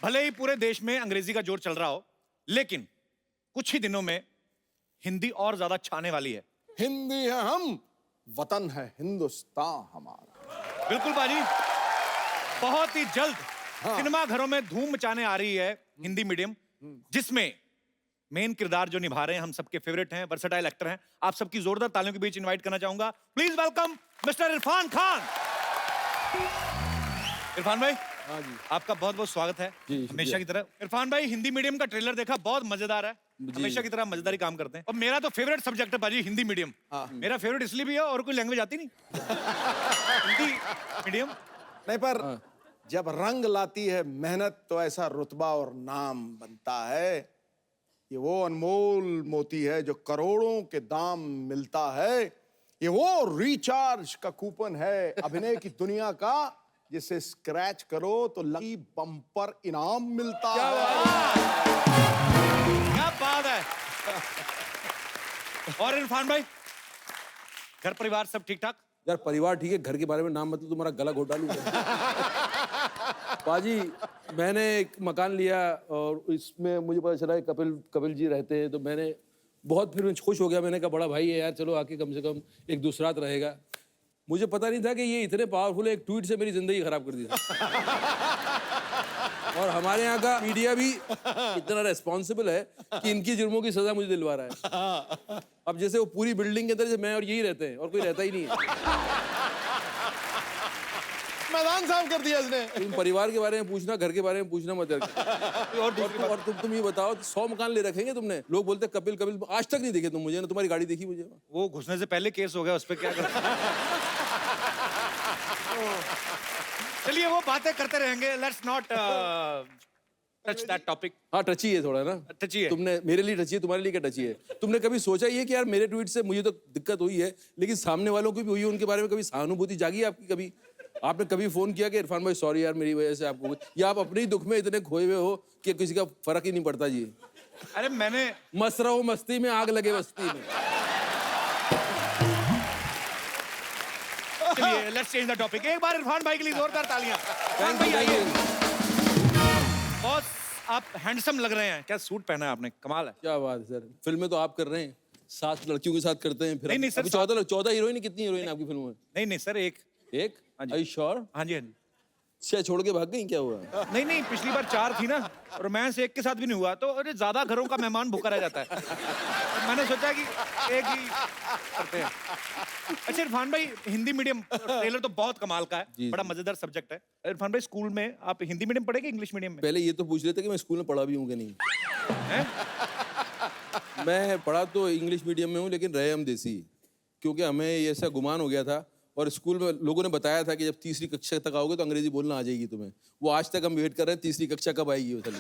भले ही पूरे देश में अंग्रेजी का जोर चल रहा हो, लेकिन कुछ ही दिनों में हिंदी और ज्यादा छाने वाली है। हिंदी है हम, वतन है हिंदुस्तान हमारा। बिल्कुल बाजी, बहुत ही जल्द सिनेमा घरों में धूम मचाने आ रही है हिंदी मीडियम, जिसमें मेन किरदार जो निभा रहे हैं हम सबके फेवरेट हैं, वर्सेटाइल एक्टर हैं। आप सबकी जोरदार तालियों के बीच इनवाइट करना चाहूंगा, please welcome mister Irfan Khan. Irfan भाई, हाँ जी, आपका बहुत बहुत स्वागत है। जी, हमेशा की तरह। इरफान भाई, हिंदी मीडियम का ट्रेलर देखा, बहुत मजेदार है। हमेशा की तरह मजेदारी काम करते हैं। और मेरा तो फेवरेट सब्जेक्ट है बाजी हिंदी मीडियम। मेरा फेवरेट इसलिए भी है, और कोई लैंग्वेज आती नहीं। हिंदी मीडियम नहीं पर जब रंग लाती है मेहनत तो ऐसा रुतबा और नाम बनता है। ये वो अनमोल मोती है जो करोड़ों के दाम मिलता है। ये वो रिचार्ज का कूपन है अभिनय की दुनिया का, जिसे स्क्रैच करो तो लकी बम्पर इनाम मिलता है। क्या बात है। और इरफान भाई, घर परिवार सब ठीक ठाक? यार परिवार ठीक है, घर के बारे में नाम मतलब तुम्हारा गला घोटा लूंगा। पाजी, मैंने एक मकान लिया और इसमें मुझे पता चला कपिल जी रहते हैं, तो मैंने बहुत फिर खुश हो गया। मैंने कहा बड़ा भाई है यार, चलो आके कम से कम एक दूसरा रात रहेगा। मुझे पता नहीं था कि ये इतने पावरफुल है, एक ट्वीट से मेरी जिंदगी खराब कर दी। और हमारे यहाँ का मीडिया भी इतना रेस्पॉन्सिबल है कि इनकी जुर्मों की सजा मुझे दिलवा रहा है। अब जैसे वो पूरी बिल्डिंग के अंदर मैं और यही रहते हैं और कोई रहता ही नहीं है। मैदान साफ कर दिया इसने। तुम परिवार के बारे में पूछना, घर के बारे में पूछना मत यार। और तुम ये बताओ, 100 मकान ले रखेंगे तुमने? लोग बोलते कपिल आज तक नहीं देखे तुम मुझे ना, तुम्हारी गाड़ी देखी मुझे? वो घुसने से पहले केस हो गया, उस पर क्या कर। चलिए वो बातें करते रहेंगे, let's not touch that topic. हाँ टची है थोड़ा ना, टची है। तुमने मेरे लिए टची है, तुम्हारे लिए क्या टची है? तुमने कभी सोचा ये कि यार मेरे ट्वीट से मुझे तो दिक्कत हुई है, लेकिन सामने वालों की भी हुई है, उनके बारे में कभी सहानुभूति जागी आपकी? कभी आपने कभी फोन किया कि इरफान भाई सॉरी यार मेरी वजह से आपको, या आप अपने ही दुख में इतने खोए हुए हो कि किसी का फर्क ही नहीं पड़ता जी? अरे मैंने मस्त रहो मस्ती में, आग लगे बस्ती में। चलिए लेट्स चेंज द टॉपिक। एक बार इरफान भाई के लिए जोरदार तालियां। इरफान भाई Thank आइए। you। बहुत आप हैंडसम लग रहे हैं। क्या सूट पहना है आपने, कमाल है। क्या बात है सर, फिल्में तो आप कर रहे हैं, 7 लड़कियों के साथ करते हैं। फिर नहीं, सर, अभी 14 हीरोइन, कितनी हीरोइन आपकी फिल्म में? नहीं नहीं सर, एक एक? I sure? हाँ जी हाँ जी। क्या छोड़ के भाग गई, क्या हुआ? नहीं नहीं, पिछली बार 4 थी ना, रोमांस एक के साथ भी नहीं हुआ, तो अरे ज्यादा घरों का मेहमान भूखा रह जाता है। तो मैंने सोचा कि एक ही करते हैं। अच्छा इरफान भाई, हिंदी मीडियम ट्रेलर तो बहुत कमाल का है, बड़ा मजेदार सब्जेक्ट है। इरफान भाई, स्कूल में आप हिंदी मीडियम पढ़े कि इंग्लिश मीडियम में? पहले ये तो पूछ लेते कि मैं स्कूल में पढ़ा भी हूँ कि नहीं। हैं? मैं पढ़ा तो इंग्लिश मीडियम में हूँ, लेकिन रहे हम देसी, क्योंकि हमें ये ऐसा गुमान हो गया था और स्कूल में लोगों ने बताया था कि जब तीसरी कक्षा तक आओगे तो अंग्रेजी बोलना आ जाएगी तुम्हें। वो आज तक हम वेट कर रहे हैं तीसरी कक्षा कब आएगी वो साली।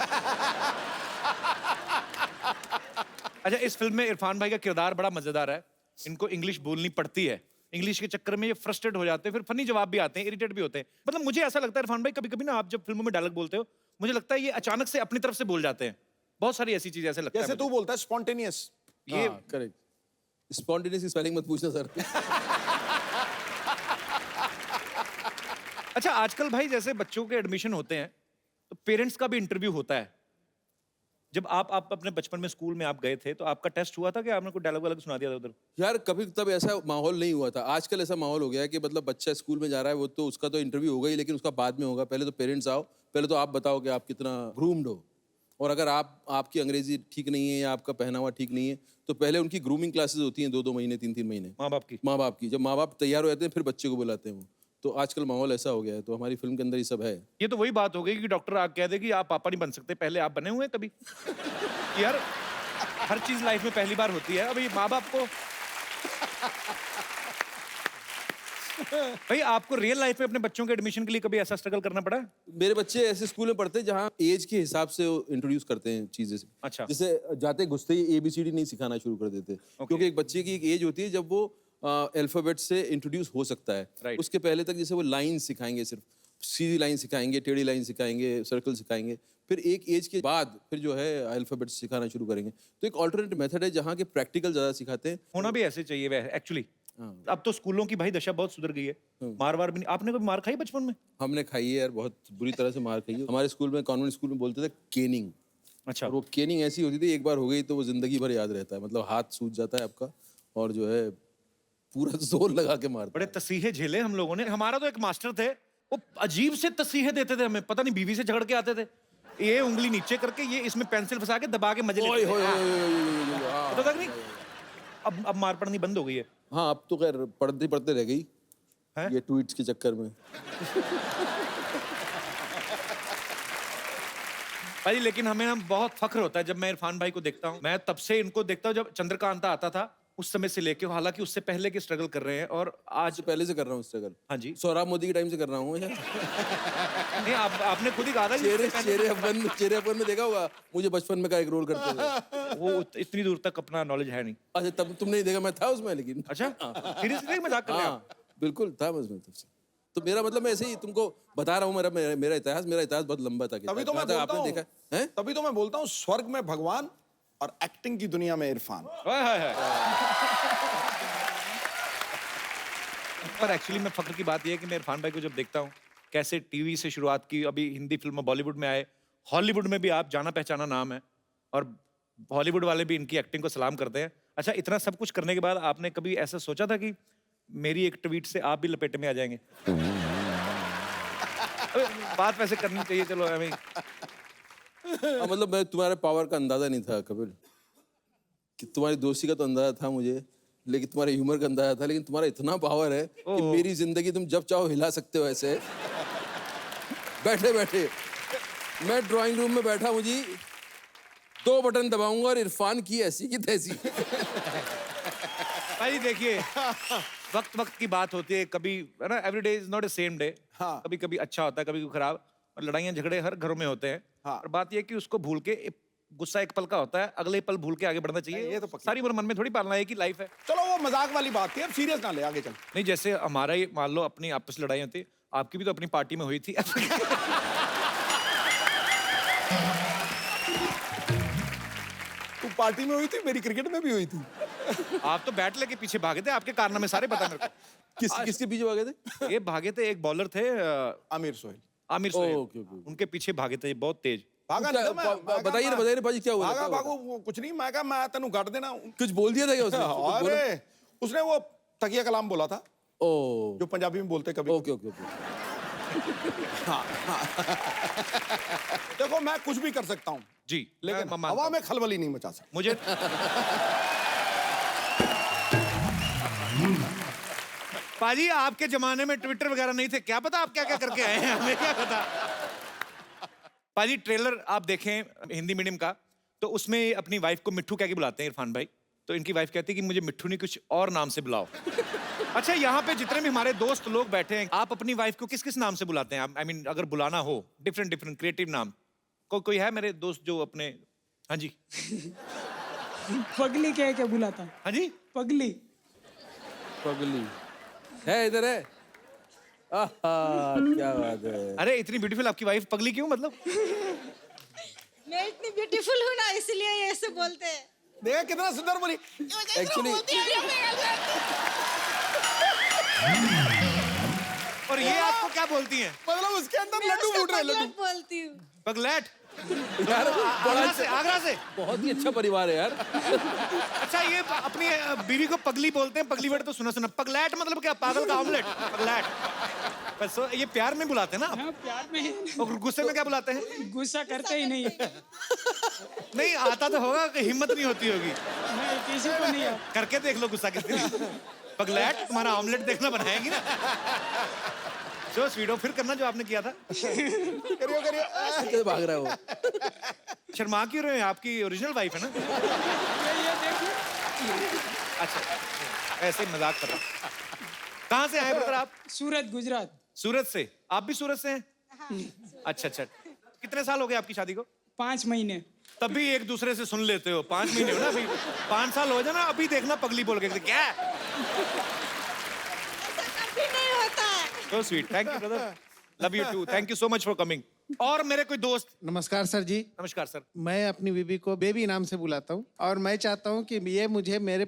अच्छा, इस फिल्म में इरफान भाई का किरदार बड़ा मजेदार है। इनको इंग्लिश बोलनी पड़ती है, इंग्लिश के चक्कर में ये फ्रस्ट्रेट हो जाते हैं, फिर फनी जवाब भी आते हैं, इरिटेट भी होते हैं। मतलब मुझे ऐसा लगता है इरफान भाई, कभी कभी ना आप जब फिल्मों में डायलॉग बोलते हो, मुझे लगता है ये अचानक से अपनी तरफ से बोल जाते हैं। बहुत सारी ऐसी चीजें ऐसे लगता है जैसे तू बोलता है स्पॉन्टेनियस। ये करेक्ट। स्पॉन्टेनियस की स्पेलिंग मत पूछना सर। अच्छा, आजकल भाई जैसे बच्चों के एडमिशन होते हैं तो पेरेंट्स का भी इंटरव्यू होता है। जब आप अपने बचपन में स्कूल में आप गए थे तो आपका टेस्ट हुआ था कि आपने कोई डायलॉग वायलॉग सुना दिया था उधर? यार कभी तब ऐसा माहौल नहीं हुआ था। आजकल ऐसा माहौल हो गया है कि मतलब बच्चा स्कूल में जा रहा है, वो तो उसका तो इंटरव्यू होगा ही, लेकिन उसका बाद में होगा। पहले तो पेरेंट्स आओ, पहले तो आप बताओ कि आप कितना ग्रूम्ड हो, और अगर आपकी अंग्रेजी ठीक नहीं है या आपका पहनावा ठीक नहीं है तो पहले उनकी ग्रूमिंग क्लासेस होती हैं 2-2 महीने 3-3 महीने। माँ बाप की जब माँ बाप तैयार हो जाते हैं फिर बच्चे को बुलाते हैं वो। तो आजकल माहौल ऐसा हो गया है, तो हमारी फिल्म के अंदर ये सब है। ये तो वही बात हो गई कि डॉक्टर आके कह दे कि आप पापा नहीं बन सकते, पहले आप बने हुए हैं कभी? कि यार हर चीज लाइफ में पहली बार होती है। अभी माँ बाप को भाई, आपको रियल लाइफ में अपने बच्चों के एडमिशन के लिए कभी ऐसा स्ट्रगल करना पड़ा? मेरे बच्चे ऐसे स्कूल में पढ़ते हैं जहाँ एज के हिसाब से इंट्रोड्यूस करते हैं चीजें। अच्छा। जैसे जाते घुसते ही ABCD नहीं सिखाना शुरू कर देते, क्योंकि एक बच्चे की एक एज होती है जब वो अल्फाबेट से इंट्रोड्यूस हो सकता है। Right. उसके पहले तक जैसे वो लाइन सिखाएंगे, सिर्फ सीधी लाइन सिखाएंगे, टेढ़ी लाइन सिखाएंगे, सर्कल सिखाएंगे, फिर एक एज के बाद फिर जो है अल्फाबेट सिखाना शुरू करेंगे। तो एक ऑल्टरनेट मेथड है जहाँ के प्रैक्टिकल ज्यादा सिखाते हैं। होना भी ऐसे चाहिए एक्चुअली। अब तो स्कूलों की भाई दशा बहुत सुधर गई है, मार वार भी नहीं। आपने कभी मार खाई बचपन में? हमने खाई है यार, बहुत बुरी तरह से मार खाई है। हमारे स्कूल में, कॉन्वेंट स्कूल में बोलते थे केनिंग। अच्छा। और वो केनिंग ऐसी होती थी, एक बार हो गई तो वो जिंदगी भर याद रहता है। मतलब हाथ सूज जाता है आपका और जो है पूरा जोर लगा के मारता बड़े तसीहे झेले हम लोगों ने। हमारा तो एक मास्टर थे, वो अजीब से तसीहे देते थे हमें, पता नहीं बीवी से झगड़ के आते थे। ये उंगली नीचे करके ये इसमें पेंसिल फंसा के दबा के मजे लेते थे। पता था कि नहीं? अब मार पड़नी बंद हो गई है। हाँ, अब तो खैर पढ़ते पढ़ते रह गई हैं? ये ट्वीट्स के चक्कर में। भाई लेकिन हमें ना बहुत फख्र होता है जब मैं इरफान भाई को देखता हूँ। मैं तब से इनको देखता हूँ जब चंद्रकांता आता था, उस समय से लेके, हालांकि उससे पहले के स्ट्रगल कर रहे हैं और आज। आज पहले से कर रहा हूँ स्ट्रगल। हाँ जी। सोहराब मोदी के टाइम से कर रहा हूँ यार। नहीं, आपने खुद ही कहा था कि शेरे अफगान में देखा होगा मुझे बचपन में का एक रोल करते थे। वो इतनी दूर तक अपना नॉलेज है नहीं। अच्छा, तब तुमने नहीं देखा, मैं था उसमें लेकिन। अच्छा, सीरियसली मजाक कर रहे हैं आप? हाँ बिल्कुल था मैं उसमें तब से। तो मेरा मतलब मैं ऐसे ही तुमको बता रहा हूँ, मेरा इतिहास बहुत लंबा था। तभी तो मैं बोलता आपने हूँ, देखा है? तभी तो मैं बोलता हूँ स्वर्ग में भगवान और एक्टिंग की दुनिया में इरफान। हाय हाय हाय। पर एक्चुअली मैं फख्र की बात यह है कि मैं इरफान भाई को जब देखता हूँ, कैसे टीवी से शुरुआत की, अभी हिंदी फिल्म बॉलीवुड में आए, हॉलीवुड में भी आप जाना पहचाना नाम है, और हॉलीवुड वाले भी इनकी एक्टिंग को सलाम करते हैं। अच्छा, इतना सब कुछ करने के बाद आपने कभी ऐसा सोचा था कि मेरी एक ट्वीट से आप भी लपेटे में आ जाएंगे? अबे, बात वैसे करनी चाहिए, चलो हमें। मतलब मैं तुम्हारे पावर का अंदाजा नहीं था कपिल, कि तुम्हारी दोस्ती का तो अंदाजा था मुझे, लेकिन तुम्हारे ह्यूमर का अंदाजा था। लेकिन तुम्हारा इतना पावर है कि मेरी जिंदगी तुम जब चाहो हिला सकते हो ऐसे बैठे बैठे। मैं ड्राइंग रूम में बैठा, मुझे 2 बटन दबाऊंगा और इरफान की ऐसी की तैसी। भाई देखिए, वक्त वक्त की बात होती है, कभी है ना, every day is not a same day. हाँ। कभी कभी अच्छा होता है, कभी कभी खराब, और लड़ाइयाँ झगड़े हर घरों में होते हैं। हाँ। और बात ये है कि उसको भूल के, गुस्सा एक पल का होता है, अगले पल भूल के आगे बढ़ना चाहिए। ये तो पक्की। सारी उम्र मन में थोड़ी पालना है कि लाइफ है। चलो वो मजाक वाली बात थी, अब सीरियस ना ले, आगे चल। नहीं, जैसे हमारा ही मान लो अपनी आपस लड़ाई होती, आपकी भी तो अपनी पार्टी में हुई थी। तू पार्टी में हुई थी, मेरी क्रिकेट में भी हुई थी। आप तो बैट लेके पीछे भागे थे, आपके कारनामे सारे पता मेरे को। किसके पीछे भागे थे? ये भागे थे, एक बॉलर थे आमिर सोहेल। Aamir Sohail, okay, okay. उनके पीछे भागे थे बहुत तेज। भागा क्या- नहीं था मैं, मैं बताइए ना, कहा, बताइए ना पाजी, क्या हुआ था? भागा क्या हुआ भागो, वो कुछ नहीं, मैं कहा मैं तेनू गड़ देना। कुछ बोल दिया था क्या उसने? कुछ बोला? अरे उसने वो तकिया कलाम बोला था, ओ, जो पंजाबी में बोलते कभी। Okay okay okay. देखो मैं कुछ भी कर सकता हूँ, जी, लेकिन मैं मानता हवा हूं। में खलबली नहीं मचा सकता। मुझे पाजी, आपके जमाने में ट्विटर वगैरह नहीं थे, क्या पता आप क्या क्या करके आए हैं, हमें क्या पता। पाजी, ट्रेलर आप देखें हिंदी मीडियम का, तो उसमें अपनी वाइफ को मिट्ठू कह के बुलाते हैं इरफान भाई। तो इनकी वाइफ कहती है कि मुझे मिट्ठू नहीं, कुछ और नाम से बुलाओ। अच्छा, यहाँ पे जितने भी हमारे दोस्त लोग बैठे हैं, आप अपनी वाइफ को किस किस नाम से बुलाते हैं? आई मीन अगर बुलाना हो, डिफरेंट डिफरेंट क्रिएटिव नाम। कोई है मेरे दोस्त जो अपने? हाँ जी। पगली कह के बुलाता हूँ। हाँ जी। पगली। पगली है, इधर है। आहा, क्या बात है। अरे इतनी ब्यूटीफुल आपकी वाइफ, पगली क्यों मतलब? मैं इतनी ब्यूटीफुल हूँ ना, इसलिए ये ऐसे बोलते हैं। देखा कितना सुंदर बोली। एक्चुअली और ये आपको क्या बोलती हैं? मतलब उसके अंदर लड्डू फूट रहे, लड्डू। बोलती हूँ। पगलैट। यार आगरा से। बहुत ही अच्छा परिवार है यार। अच्छा, ये अपनी बीवी को पगली बोलते हैं, पगली वर्ड तो सुना सुना। पगलैट मतलब क्या? पागल का ऑमलेट, पगलैट। बस ये प्यार में बुलाते हैं ना आप? हाँ, प्यार में। और गुस्से में क्या बुलाते हैं? गुस्सा करते ही नहीं। नहीं आता तो होगा, कि हिम्मत नहीं होती होगी। नहीं, किसी को नहीं आता। करके देख लो गुस्सा कितनी। पगलैट, तुम्हारा ऑमलेट देखना बनाएगी ना। जो स्वीडो फिर करना जो आपने किया था। करियो करियो। कैसे भाग रहा है वो? शर्मा क्यों रहे हैं? आपकी ओरिजिनल वाइफ है ना? ये देखिए, अच्छा, ऐसे ही मजाक कर रहा हूं। कहाँ से आए ब्रदर आप? सूरत, गुजरात। सूरत से? आप भी सूरत से हैं? अच्छा अच्छा। कितने साल हो गए आपकी शादी को? 5 महीने। तभी एक दूसरे से सुन लेते हो। 5 महीने हो ना अभी। 5 साल हो जाए ना, अभी देखना पगली बोल के क्या। कभी नहीं होता है। So sweet. Thank you, brother. Love you too, thank you so much for coming. और मेरे कोई दोस्त, नमस्कार सर जी। नमस्कार सर। मैं अपनी बीबी को बेबी नाम से बुलाता हूँ और मैं चाहता हूँ कि ये मुझे मेरे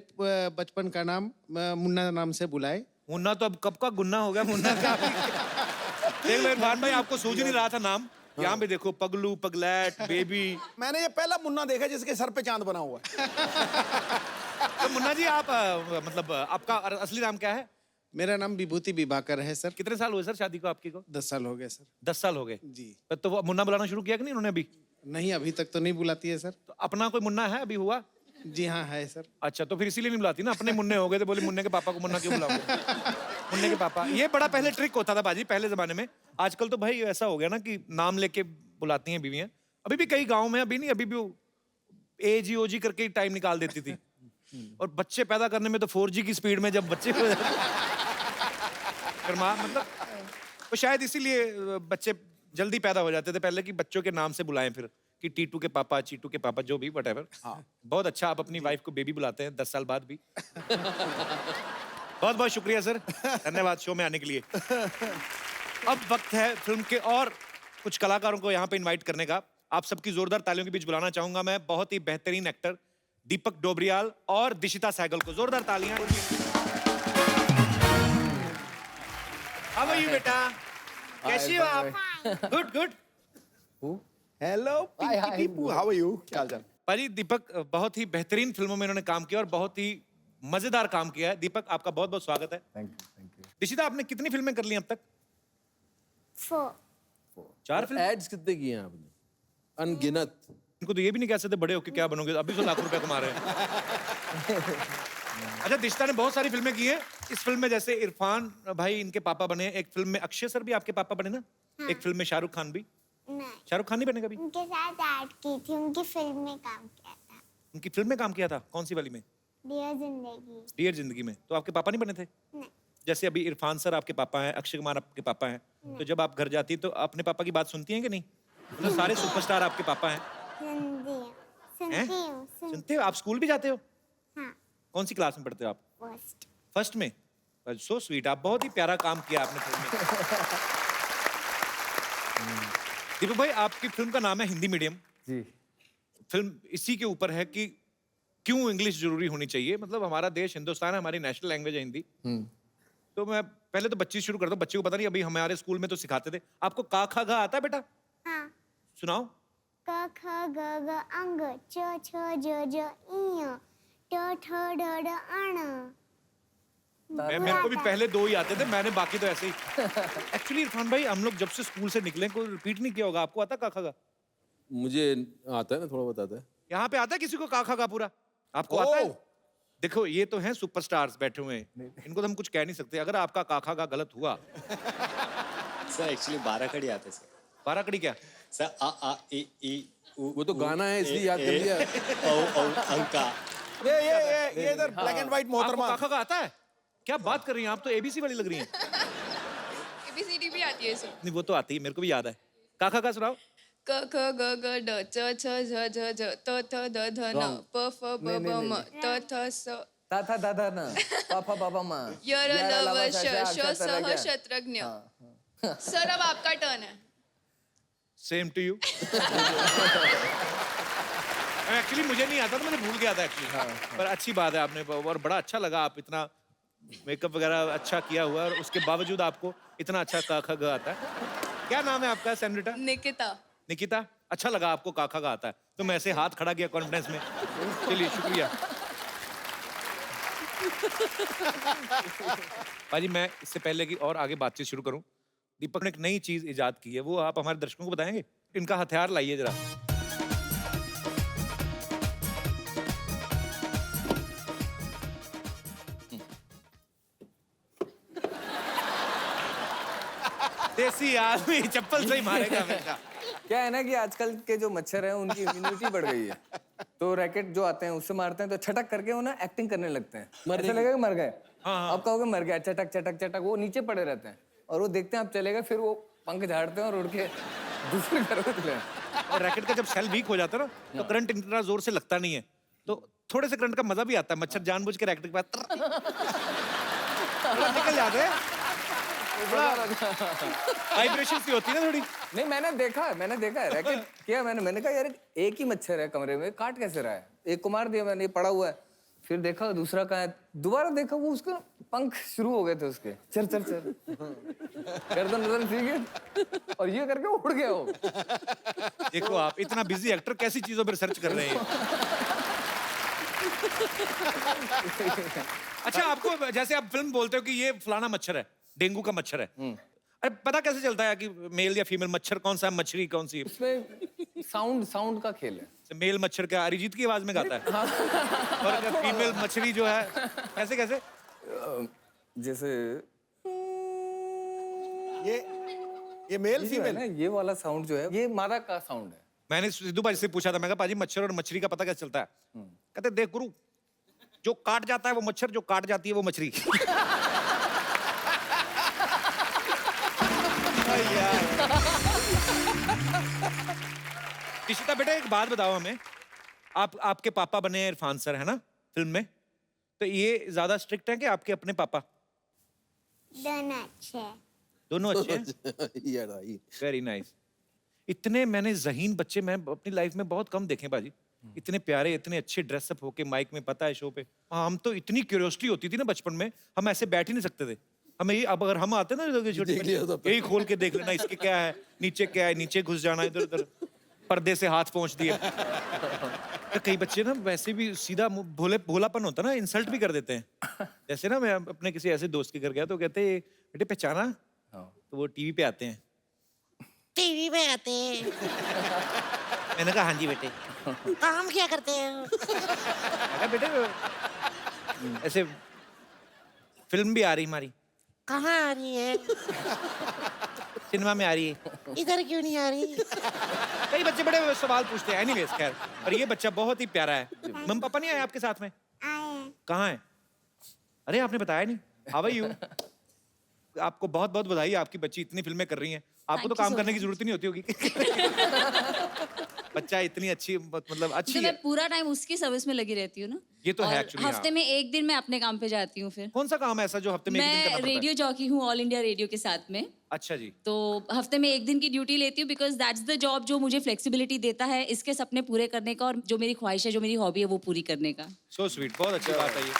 बचपन का नाम मुन्ना नाम से बुलाए। मुन्ना तो अब कब का गुन्ना हो गया, मुन्ना का देख लो इरफान भाई, आपको सूझ नहीं रहा था नाम, यहाँ पे देखो पगलू, पगलैट, बेबी। मैंने ये पहला मुन्ना देखा जिसके सर पे चांद बना हुआ है। तो मुन्ना जी आप मतलब आपका असली नाम क्या है? मेरा नाम विभूति विभाकर है सर। कितने साल हुए सर शादी को आपकी को? 10 साल हो गए सर। 10 साल हो गए जी। तो वो मुन्ना बुलाना शुरू किया कि नहीं उन्होंने अभी? नहीं, अभी तक तो नहीं बुलाती है सर। तो अपना कोई मुन्ना है अभी हुआ? जी हाँ, है सर। अच्छा, तो फिर इसीलिए नहीं बुलाती ना, अपने मुन्ने हो गए तो बोले मुन्ने के पापा को मुन्ना क्यों बुलाओगे? मुन्ने के पापा, ये बड़ा पहले ट्रिक होता था बाजी, पहले जमाने में। आजकल तो भाई ऐसा हो गया ना कि नाम लेके बुलाती हैं बीवियां। अभी भी कई गाँव में, अभी नहीं, अभी भी एजी ओजी करके टाइम निकाल देती थी। और बच्चे पैदा करने में तो 4G की स्पीड में जब बच्चे मतलब तो शायद इसीलिए बच्चे जल्दी पैदा हो जाते थे पहले, कि बच्चों के नाम से बुलाएं फिर, कि टीटू के पापा, चीटू के पापा, जो भी व्हाटएवर। बहुत अच्छा, आप अपनी वाइफ को बेबी बुलाते हैं 10 साल बाद भी। बहुत बहुत शुक्रिया सर, धन्यवाद शो में आने के लिए। अब वक्त है फिल्म के और कुछ कलाकारों को यहाँ पे इनवाइट करने का। आप सबकी जोरदार तालियों के बीच बुलाना चाहूंगा मैं बहुत ही बेहतरीन एक्टर दीपक डोबरियाल और दिशिता सहगल को। जोरदार तालियां। हाउ आर यू बेटा? कैसी हो आप? Good good. Hello Pipu, how are you? क्या हाल? पाजी, दीपक बहुत ही बेहतरीन फिल्मों में इन्होंने काम किया और बहुत ही मजेदार काम किया है। दीपक, आपका बहुत बहुत स्वागत है। Thank you. दिशिता, आपने कितनी फिल्में कर ली अब तक? 4। 4 फिल्म। एड्स कितने किए हैं आपने? अनगिनत। इनको तो ये भी नहीं कह सकते बड़े होके क्या बनोगे, अभी तो लाखों रुपए कमा रहे हैं। अच्छा, दिशिता ने बहुत सारी फिल्में की हैं। इस फिल्म में जैसे इरफान भाई इनके पापा बने, एक फिल्म में अक्षय सर भी आपके पापा बने ना? एक फिल्म में शाहरुख खान भी। नहीं, शाहरुख खान नहीं बने कभी? उनके साथ ऐड की थी, उनकी फिल्म में काम किया था। उनकी फिल्म में काम किया था? कौन सी वाली में? डियर जिंदगी। डियर जिंदगी में। तो आपके पापा नहीं बने थे? नहीं। जैसे अभी इरफान सर आपके पापा हैं, अक्षय कुमार आपके पापा हैं, तो जब आप घर जाती हैं तो अपने पापा की बात सुनती हैं कि नहीं? तो सारे सुपरस्टार आपके पापा हैं। सुनती हूँ। सुनते हो? आप स्कूल भी जाते हो? हाँ, कौन सी क्लास में पढ़ते हो आप? फर्स्ट। फर्स्ट में? सो स्वीट, आप बहुत ही प्यारा काम किया आपने फिल्म में। दीपक भाई, आपकी फिल्म का नाम है हिंदी मीडियम। जी। फिल्म इसी के ऊपर है कि क्यों इंग्लिश जरूरी होनी चाहिए। मतलब हमारा देश हिंदुस्तान है, हमारी नेशनल लैंग्वेज है हिंदी। तो मैं पहले तो बच्ची शुरू करता हूँ। बच्चे को पता नहीं, अभी हमारे स्कूल में तो सिखाते थे। आपको का खा गा आता है बेटा? हाँ। सुनाओ। क ख ग घ अंग च छ ज ज इ ट ठ ड ढ अण। मेरे को भी पहले 2 ही आते थे, मैंने बाकी तो ऐसे ही। एक्चुअली इरफान भाई, हम लोग जब से स्कूल से निकले कोई रिपीट नहीं किया होगा। आपको आता का खा गा? मुझे आता है ना, थोड़ा बहुत आता है। यहाँ पे आता है किसी को का खा गा पूरा? आपको आता है? देखो, ये तो हैं सुपरस्टार्स बैठे हुए हैं, इनको तो हम कुछ कह नहीं सकते। अगर आपका काखा का गलत हुआ। सर एक्चुअली 12 कड़ी आते सर। 12 कड़ी क्या? सर आ ई ई उ। वो तो गाना है इसलिए याद कर लिया। औ अंका। ये इधर ब्लैक एंड व्हाइट आपको मोहतरमा। काखा का आता है? क्या बात कर रही हैं आप? तो एबीसी वाली लग रही हैं। ABCD भी आती है सर। नहीं, वो तो आती है, मेरे को भी याद है। काखा का सुनाओ। क ख ग घ ड च छ झ झ झ त थ द ध न प फ ब ब म त थ स ताथा दादा ना पापा बाबा माँ यर लव श श सह शत्रज्ञ। सर, अब आपका टर्न है। Same to you. एक्चुअली मुझे नहीं आता था, मैंने भूल गया था एक्चुअली। पर अच्छी बात है आपने, और बड़ा अच्छा लगा। आप इतना मेकअप वगैरह अच्छा किया हुआ है और उसके बावजूद आपको इतना अच्छा काखा गा आता है। क्या नाम है आपका सेनरिटा? निकिता। निकिता, अच्छा लगा आपको काखा का आता है। तो मैं ऐसे हाथ खड़ा किया कॉन्फिडेंस में। चलिए, शुक्रिया। भाजी, मैं इससे पहले कि और आगे बातचीत शुरू करूं, दीपक ने एक नई चीज इजाद की है, वो आप हमारे दर्शकों को बताएंगे? इनका हथियार लाइए जरा। देसी आदमी चप्पल से ही मारेगा हमेशा। क्या है ना कि आजकल के जो मच्छर हैं उनकी इम्यूनिटी बढ़ गई है, तो रैकेट जो आते हैं उससे मारते हैं तो छटक करके वो ना एक्टिंग करने लगते हैं। ऐसा लगेगा कि मर गए। अब कहोगे मर गया, चटक चटक चटक, वो नीचे पड़े रहते हैं और वो देखते हैं आप चले गए, फिर वो पंख झाड़ते हैं और उड़ के दूसरे घरों में चले जाते हैं। और रैकेट का जब सेल वीक हो जाता है ना, तो करंट इतना जोर से लगता नहीं है, तो थोड़े से करंट का मजा भी आता है। मच्छर जानबूझ के रैकेट के पास निकल जाते हैं। वाइब्रेशन सी होती है ना थोड़ी। नहीं मैंने देखा है रैकेट किया मैंने कहा यार एक ही मच्छर है कमरे में, काट कैसे रहा है? एक को मार दिया मैंने, ये पड़ा हुआ है। फिर देखा दूसरा कहाँ है, दोबारा देखा वो उसका पंख शुरू हो गए थे उसके, चल गर्दन ठीक है, और ये करके उड़ गया वो। देखो आप इतना बिजी एक्टर कैसी चीजों पर रिसर्च कर रहे हैं। अच्छा, आपको जैसे आप फिल्म बोलते हो कि ये फलाना मच्छर है, डेंगू का मच्छर है, अरे पता कैसे चलता है कि मेल या फीमेल मच्छर कौन सा है, मछली कौन सी है? उसमें साउंड का खेल है। मेल मच्छर क्या अरिजीत की आवाज में गाता है? और फीमेल मछली जो है कैसे कैसे? जैसे ये मेल जो है फीमेल ना, ये वाला साउंड जो है ये मादा का साउंड है। मैंने सिद्धू भाई से पूछा था, मैं कहा पाजी मच्छर और मछली का पता कैसे चलता है? कहते देख गुरु, जो काट जाता है वो मच्छर, जो काट जाती है वो मछली। इशिता बेटा एक बात बताओ हमें, आपके पापा बने इरफान सर है ना फिल्म में, तो ये ज्यादा स्ट्रिक्ट है कि आपके अपने पापा? दोनों अच्छे। दोनों अच्छे हैं? Very nice. इतने मैंने ज़हीन बच्चे मैं अपनी लाइफ में बहुत कम देखे बाजी, इतने प्यारे इतने अच्छे ड्रेसअप होके माइक में, पता है शो पे। हम तो इतनी क्यूरियोसिटी होती थी ना बचपन में, हम ऐसे बैठ ही नहीं सकते थे। हमें ये अब अगर हम आते ना यही खोल के देख लेना इसके क्या है, नीचे घुस जाना, इधर उधर पर्दे से हाथ पहुंच दिए। तो कई बच्चे ना वैसे भी सीधा भोलापन होता ना, इंसल्ट भी कर देते हैं। जैसे ना मैं अपने किसी ऐसे दोस्त के घर गया तो कहते बेटे पहचाना, तो वो टीवी पे आते हैं। टीवी पे आते हैं? मैंने कहा हाँ जी बेटे। काम क्या करते हैं? बेटे ऐसे फिल्म भी आ रही हमारी। कहाँ आ रही है? सिनेमा में आ रही है। इधर क्यों नहीं आ रही? कई बच्चे बड़े सवाल पूछते हैं। एनीवेज खैर, पर ये बच्चा बहुत ही प्यारा है। मम्मी पापा नहीं आए आपके साथ में? आए। कहाँ है? अरे आपने बताया नहीं। How are you? आपको बहुत बहुत बधाई, आपकी बच्ची इतनी फिल्में कर रही हैं, आपको तो काम करने की जरूरत ही नहीं होती होगी। बच्चा इतनी अच्छी, मतलब अच्छी तो है। मैं पूरा टाइम उसकी सर्विस में लगी रहती हूँ ना। ये तो है और actually, हफ्ते में एक दिन मैं अपने काम पे जाती हूँ। फिर कौन सा काम है ऐसा जो हफ्ते में एक दिन करना मैं पड़ता है? रेडियो जॉकी हूँ ऑल इंडिया रेडियो के साथ में। अच्छा जी। तो हफ्ते में एक दिन की ड्यूटी लेती हूँ, बिकॉज दैट्स द जॉब जो मुझे फ्लेक्सिबिलिटी देता है इसके सपने पूरे करने का, और जो मेरी ख्वाहिश है, जो मेरी हॉबी है, वो पूरी करने का। सो स्वीट, बहुत अच्छी बात है ये।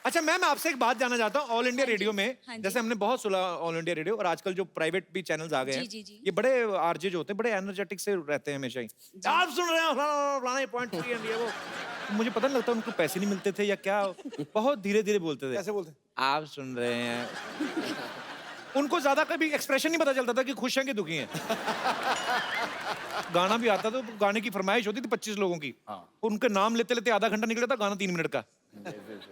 अच्छा मैम, आपसे एक बात जानना चाहता हूँ। ऑल इंडिया रेडियो में जैसे हमने बहुत सुना ऑल इंडिया रेडियो, और आजकल जो प्राइवेट भी चैनल्स आ गए हैं, ये बड़े आरजे जो होते हैं बड़े एनर्जेटिक से रहते हैं हमेशा ही। आप सुन रहे हो पॉइंट ये वो, मुझे पता नहीं लगता उनको पैसे नहीं मिलते थे या क्या, बहुत धीरे धीरे बोलते थे। कैसे बोलते? आप सुन रहे हैं। उनको ज्यादा कभी एक्सप्रेशन नहीं पता चलता था कि खुश हैं कि दुखी हैं। गाना भी आता तो गाने की फरमाइश होती थी 25 लोगों की, उनके नाम लेते लेते आधा घंटा निकला था, गाना 3 मिनट का।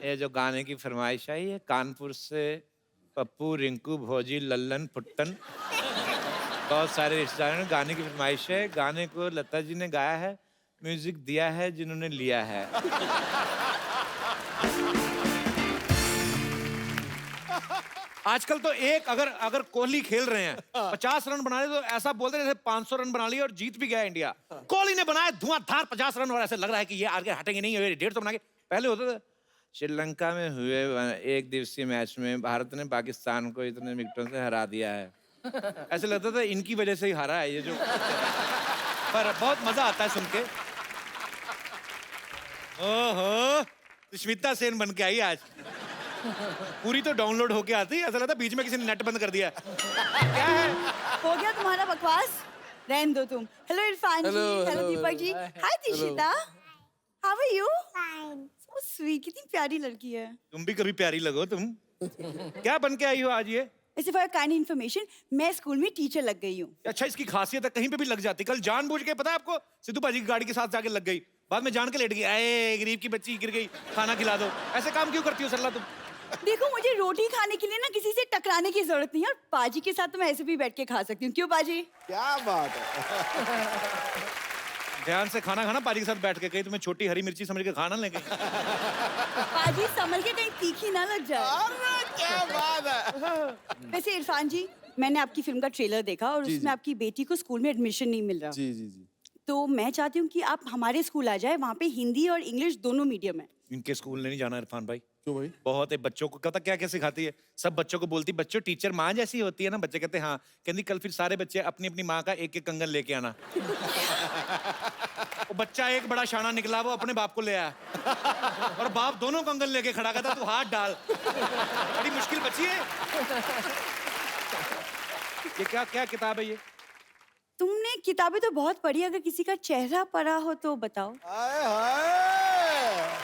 ये जो गाने की फरमाइश आई है, कानपुर से पप्पू, रिंकू, भौजी, लल्लन, फुट्टन, बहुत सारे रिश्तेदारों ने गाने की फरमाइश है। गाने को लता जी ने गाया है, म्यूजिक दिया है जिन्होंने लिया है। आजकल तो एक अगर कोहली खेल रहे हैं 50 रन बना रहे तो ऐसा बोलते हैं जैसे 500 रन बना लिए और जीत भी गया इंडिया। कोहली ने बनाया धुआंधार 50 रन और ऐसे लग रहा है कि ये आगे हटेंगे नहीं, 150 बना के। पहले होता था श्रीलंका में हुए एक दिवसीय मैच में भारत ने पाकिस्तान को इतने विकेटों से हरा दिया है, ऐसे लगता था इनकी वजह से ही हारा है ये जो। पर बहुत मजा आता है सुन के। ओहो, सुष्मिता सेन बन के आई आज। पूरी तो डाउनलोड होके आती है, ऐसा लगता है बीच में किसी ने नेट बंद कर दिया। क्या है? हो गया तुम्हारा बकवास, रहने दो तुम। Hello Irfan ji, hello Deepak ji, hi Dishita, how are you? Fine. So sweet, कितनी प्यारी लड़की है। तुम भी कभी प्यारी लगो तुम। क्या बन के आई हो आज ये? ऐसे फॉर काइंड इन्फॉर्मेशन, मैं स्कूल में टीचर लग गई हूँ। अच्छा, इसकी खासियत है, कहीं पे भी लग जाती। कल जानबूझ के, पता है आपको, सिद्धू पाजी की गाड़ी के साथ जाके लग गई, बाद में जान के लेट गई। आए गरीब की बच्ची गिर गई, खाना खिला दो। ऐसे काम क्यों करती हो सरला तुम? देखो, मुझे रोटी खाने के लिए ना किसी से टकराने की जरूरत नहीं है, और पाजी के साथ तो मैं ऐसे भी बैठ के खा सकती हूँ। क्यों पाजी? क्या बात है। ध्यान से खाना खाना पाजी के साथ बैठ के, कहीं तुम्हें छोटी हरी मिर्ची समझ के खाना लेके। पाजी संभल के, कहीं तीखी ना लग जाए। क्या बात है। वैसे इरफान जी, मैंने आपकी फिल्म का ट्रेलर देखा और उसमें आपकी बेटी को स्कूल में एडमिशन नहीं मिल रहा। जी जी जी। तो मैं चाहती हूँ कि आप हमारे स्कूल आ जाए, वहाँ पे हिंदी और इंग्लिश दोनों मीडियम है। इनके स्कूल नहीं जाना इरफान भाई। क्यों भाई? बहुत है बच्चों को कहता क्या क्या सिखाती है, सब बच्चों को बोलती बच्चों टीचर माँ जैसी होती है ना, बच्चे कहते हाँ, कहती कल फिर सारे बच्चे अपनी अपनी माँ का एक एक कंगन लेके आना। वो बच्चा एक बड़ा शाना निकला, वो अपने बाप को ले आया और बाप दोनों कंगन लेके खड़ा कहता तू हाथ डाल। बड़ी मुश्किल बच्ची है ये। क्या क्या किताब है ये? तुमने किताबें तो बहुत पढ़ी, अगर किसी का चेहरा पढ़ा हो तो बताओ। हाय हाय।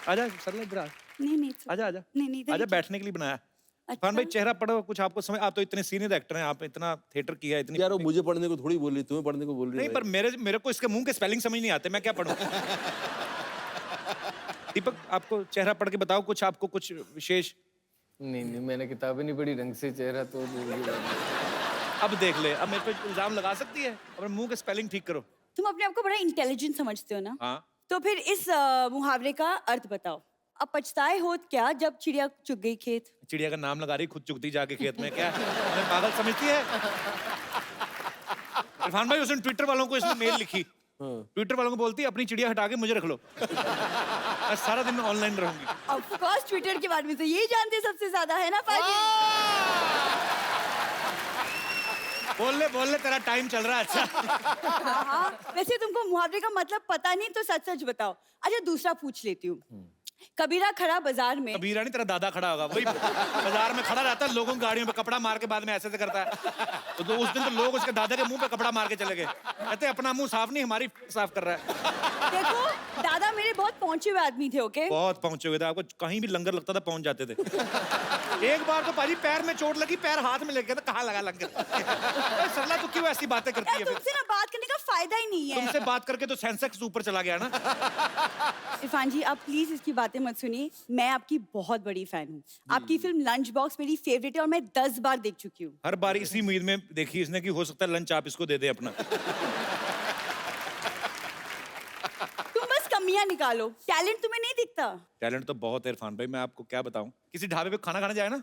आजा सरला इधर आ। नहीं नहीं आजा आजा नहीं इधर आजा, ही- बैठने के लिए बनाया। अच्छा। इरफान भाई चेहरा पढ़ो कुछ, आपको समझ, आप तो इतने सीनियर एक्टर हैं, आप इतना थिएटर किया है, इतनी यार वो मुझे पढ़ने को थोड़ी बोल रही, तुम्हें पढ़ने को बोल रही नहीं, है पर मेरे को इसके मुंह के स्पेलिंग समझ नहीं आते, मैं क्या पढ़ूं? दीपक आपको चेहरा पढ़ के बताओ कुछ, आपको कुछ विशेष। नहीं नहीं, मैंने किताबें नहीं पढ़ी ढंग से, चेहरा तो दूर की बात है। अब देख ले, अब मेरे पे इल्जाम लगा सकती है, अपने मुंह के स्पेलिंग ठीक करो। तुम अपने आप को बड़ा इंटेलिजेंट समझते हो ना, हाँ तो फिर इस मुहावरे का अर्थ बताओ। अब पछताए हो क्या जब चिड़िया चुग गई खेत। चिड़िया का नाम लगा रही, खुद चुगती जाके खेत में, क्या हमें पागल समझती है? इरफान भाई उसने ट्विटर वालों को इसने मेल लिखी, ट्विटर वालों को बोलती है अपनी चिड़िया हटा के मुझे रख लो, मैं सारा दिन ऑनलाइन रहूंगी। ऑफ कोर्स ट्विटर के बारे में तो यही जानते सबसे ज्यादा है ना पाजी। बोल ले तेरा टाइम चल रहा है। अच्छा हाँ हाँ, वैसे तुमको मुहावरे का मतलब पता नहीं तो सच सच बताओ। अच्छा दूसरा पूछ लेती हूँ। कबीरा खड़ा बाजार में। कबीरा नहीं, तेरा दादा खड़ा होगा, वही बाजार में खड़ा रहता है, लोगों की गाड़ियों पे कपड़ा मार के बाद में ऐसे ऐसे करता है। तो उस दिन तो लोग उसके दादा के मुंह पे कपड़ा मार के चले गए, कहते अपना मुंह साफ नहीं हमारी साफ कर रहा है। देखो दादा मेरे बहुत पहुंचे हुए आदमी थे, ओके? बहुत पहुंचे हुए थे, आपको कहीं भी लंगर लगता था पहुंच जाते थे। एक बार तो पाजी पैर में चोट लगी, पैर हाथ में लग गया था, कहाँ लगा लंगर? सरला तू क्यों ऐसी बातें करती है? तुमसे ना बात करने का फायदा ही नहीं है। तुमसे बात करके तो सेंसेक्स ऊपर चला गया ना। इरफान जी आप प्लीज इसकी बातें मत सुनिए, मैं आपकी बहुत बड़ी फैन हूँ। आपकी फिल्म लंच बॉक्स मेरी फेवरेट है और मैं 10 बार देख चुकी हूँ। हर बार इसी उम्मीद में देखी इसने कि हो सकता है लंच आप इसको दे दे अपना। तुम बस कमियां निकालो, टैलेंट तुम्हें नहीं दिखता। टैलेंट तो बहुत है इरफान भाई, मैं आपको क्या बताऊं। किसी ढाबे पे खाना खाने जाए ना,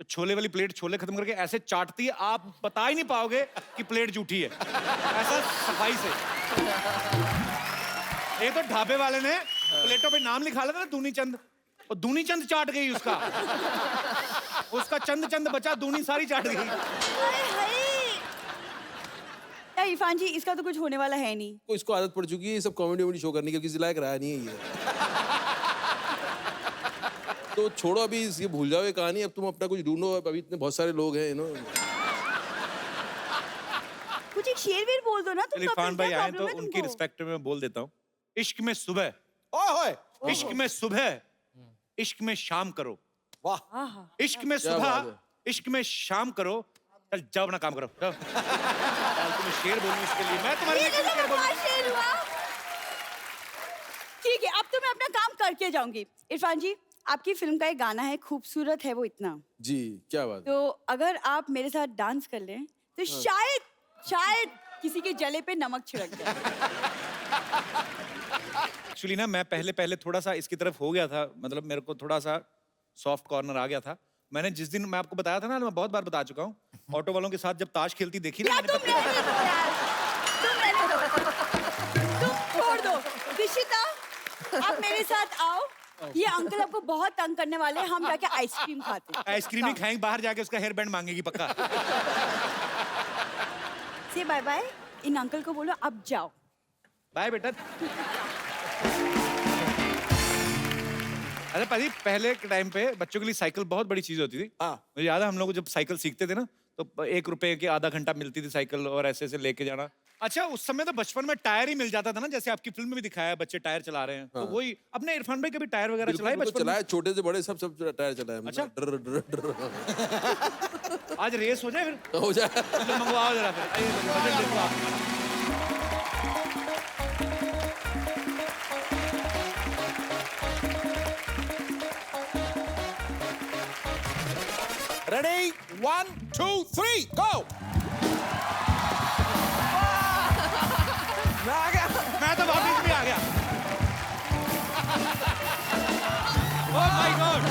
तो छोले वाली प्लेट छोले खत्म करके ऐसे चाटती है, आप बता ही नहीं पाओगे कि प्लेट जूठी है, ऐसा सफाई से। एक तो ढाबे वाले ने प्लेटों पे नाम लिखा लेता ना दूनी चंद, और दूनी चंद चाट गई उसका चंद चंद बचा, दूनी सारी चाट गई। यार इरफान जी इसका तो कुछ होने वाला है नहीं। को इसको आदत पड़ चुकी है ये सब कॉमेडी वॉमेडी शो करने की, किसी लायक रहा नहीं है ये। तो छोड़ो अभी ये भूल जाओ ये कहानी, अब तुम अपना कुछ ढूंढो, अभी इतने बहुत सारे लोग हैं कुछ एक शेर वेर बोल दो ना तुम। इरफान भाई आए तो उनकी रिस्पेक्ट में बोल देता हूँ। इश्क में सुबह, इश्क में सुबह, इश्क में शाम करो। वाह। इश्क में सुबह, इश्क में शाम करो। चल जाओ अपना काम करो, जाओ। तुम्हें शेर बोलूं इसके लिए, मैं तुम्हारे लिए क्यों शेर बोलूं? ठीक है अब तो मैं अपना काम करके जाऊंगी। इरफान जी आपकी फिल्म का एक गाना है, खूबसूरत है वो इतना। जी क्या बात। तो अगर आप मेरे साथ डांस कर लें तो शायद किसी के जले पे नमक छिड़क जाए। एक्चुअली ना मैं पहले थोड़ा सा इसकी तरफ हो गया था, मतलब मेरे को थोड़ा सा सॉफ्ट कॉर्नर आ गया था। मैंने जिस दिन मैं आपको बताया था ना, मैं बहुत बार बता चुका हूँ, ऑटो वालों के साथ जब ताश खेलती देखी ना मैंने, तुम छोड़ दो। दिशिता आप मेरे साथ आओ, ये अंकल आपको बहुत तंग करने वाले हैं, हम जाके आइसक्रीम खाते हैं। आइसक्रीम ही खाएंगे, बाहर जाके उसका हेयर बैंड मांगेगी पक्का। से बाय बाय, इन अंकल को बोलो अब जाओ। बाय बेटा। अरे पाजी पहले के टाइम पे बच्चों के लिए साइकिल बहुत बड़ी चीज होती थी। मुझे याद है हम लोग जब साइकिल सीखते थे ना, तो 1 रुपए के आधा घंटा मिलती थी साइकिल, और ऐसे ऐसे लेके जाना। अच्छा उस समय तो बचपन में टायर ही मिल जाता था ना, जैसे आपकी फिल्म में भी दिखाया है बच्चे टायर चला रहे हैं। तो वही अपने इरफान भाई कभी टायर वगैरह चलाए बचपन में? चलाए, छोटे से बड़े सब टायर चलाए। अच्छा डर डर डर। आज रेस हो जाए फिर? हो जाए। मंगवाओ जरा फिर। रेडी 1 2 3 गो। मैं आ गया, मैं तो वापिस भी आ गया। Oh my God.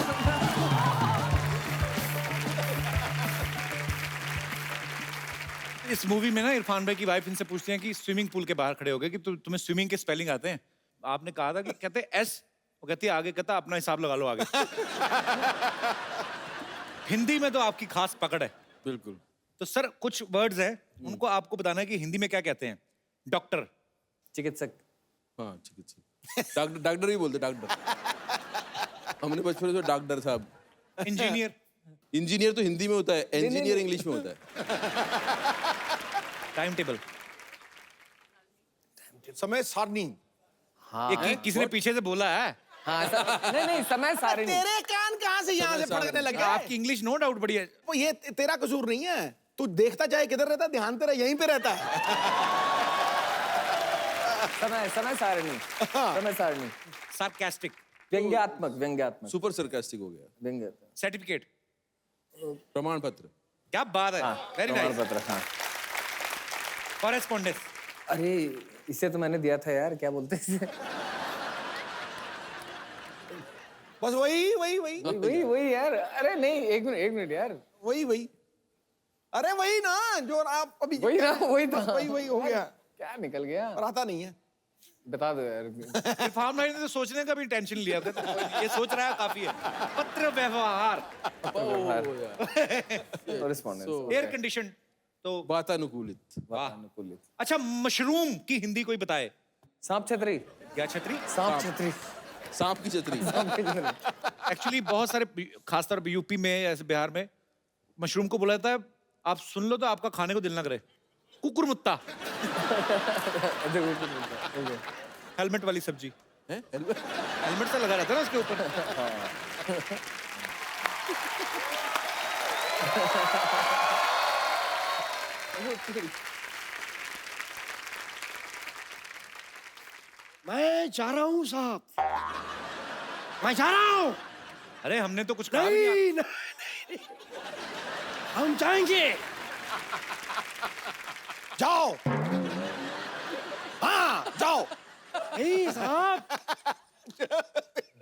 इस मूवी में ना इरफान भाई की वाइफ इनसे पूछती हैं कि स्विमिंग पूल के बाहर खड़े हो गए कि तुम्हें स्विमिंग के स्पेलिंग आते हैं? आपने कहा था कि कहते S वो कहती है आगे कहता अपना हिसाब लगा लो आगे। हिंदी में तो आपकी खास पकड़ है। बिल्कुल। तो सर कुछ वर्ड्स हैं उनको आपको बताना है कि हिंदी में क्या कहते हैं। डॉक्टर, चिकित्सक, हाँ चिकित्सक, डॉक्टर, डॉक्टर ही बोलते डॉक्टर। हमने बचपन में तो डॉक्टर साहब। इंजीनियर, इंजीनियर तो हिंदी में होता है, इंजीनियर इंग्लिश में होता है। टाइम टेबल, समय सारणी। हाँ ये किसी ने पीछे से बोला है। हाँ नहीं समय सारणी। तेरे कान कहाँ से यहाँ से फड़कने लग गए? आपकी इंग्लिश नो डाउट बढ़िया है। वो ये तेरा कसूर नहीं है, तू देखता चाहे किधर रहता, ध्यान तेरा यहीं पे रहता है। समय सारणी, समय सारणी। सार्कास्टिक, व्यंग्यात्मक, व्यंग्यात्मक, सुपर सरकास्टिक हो गया। व्यंग्यात्मक। सर्टिफिकेट, प्रमाण पत्र। क्या बात है, वेरी नाइस। प्रमाण पत्र, हाँ। कॉरेस्पॉन्डेंस, अरे इसे तो मैंने दिया था यार, क्या बोलते हैं इसे? बस वही वही वही वही यार। अरे नहीं, एक मिनट यार। वही अरे वही ना जो आप अभी वही ना, वही था। वही हो गया। क्या निकल गया? और आता नहीं है। बता दो यार। इरफान भाई ने तो सोचने का भी टेंशन लिया था। ये सोच रहा है काफी है। पत्र व्यवहार, कॉरेस्पॉन्डेंस, एयर कंडीशन, तो वातानुकूलित। वातानुकूलित। अच्छा मशरूम की हिंदी कोई बताए। सांप छतरी। क्या छतरी? सांप छतरी। सांप की छतरी। एक्चुअली बहुत सारे खासतौर पर यूपी में ऐसे बिहार में मशरूम को बोला जाता है आप सुन लो तो आपका खाने को दिल ना करे, कुकुरमुत्ता। हेलमेट वाली सब्जी है, हेलमेट से लगा रहता है ना उसके ऊपर। मैं जा रहा हूँ साहब, मैं जा रहा हूँ। अरे हमने तो कुछ कहा नहीं, नहीं, हम जाएंगे। जाओ, हाँ जाओ। नहीं साहब,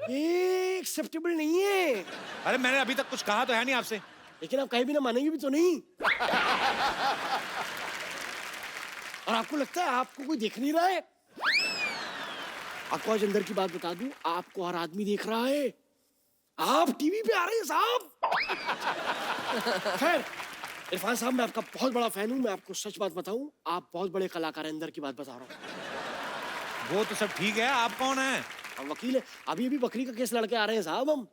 ये एक्सेप्टेबल नहीं है। अरे मैंने अभी तक कुछ कहा तो है नहीं आपसे। लेकिन आप कहीं भी ना मानेंगे भी तो नहीं। और आपको लगता है आपको कोई देख नहीं रहा है? आपको आज अंदर की बात बता दूं, आपको हर आदमी देख रहा है। आप टीवी पे आ रहे हैं साहब। खैर इरफान साहब, मैं आपका बहुत बड़ा फैन हूं। मैं आपको सच बात बताऊं, आप बहुत बड़े कलाकार हैं। अंदर की बात बता रहा हूं। वो तो सब ठीक है, आप कौन है? हम वकील है। अभी अभी बकरी का केस लड़के आ रहे हैं साहब हम।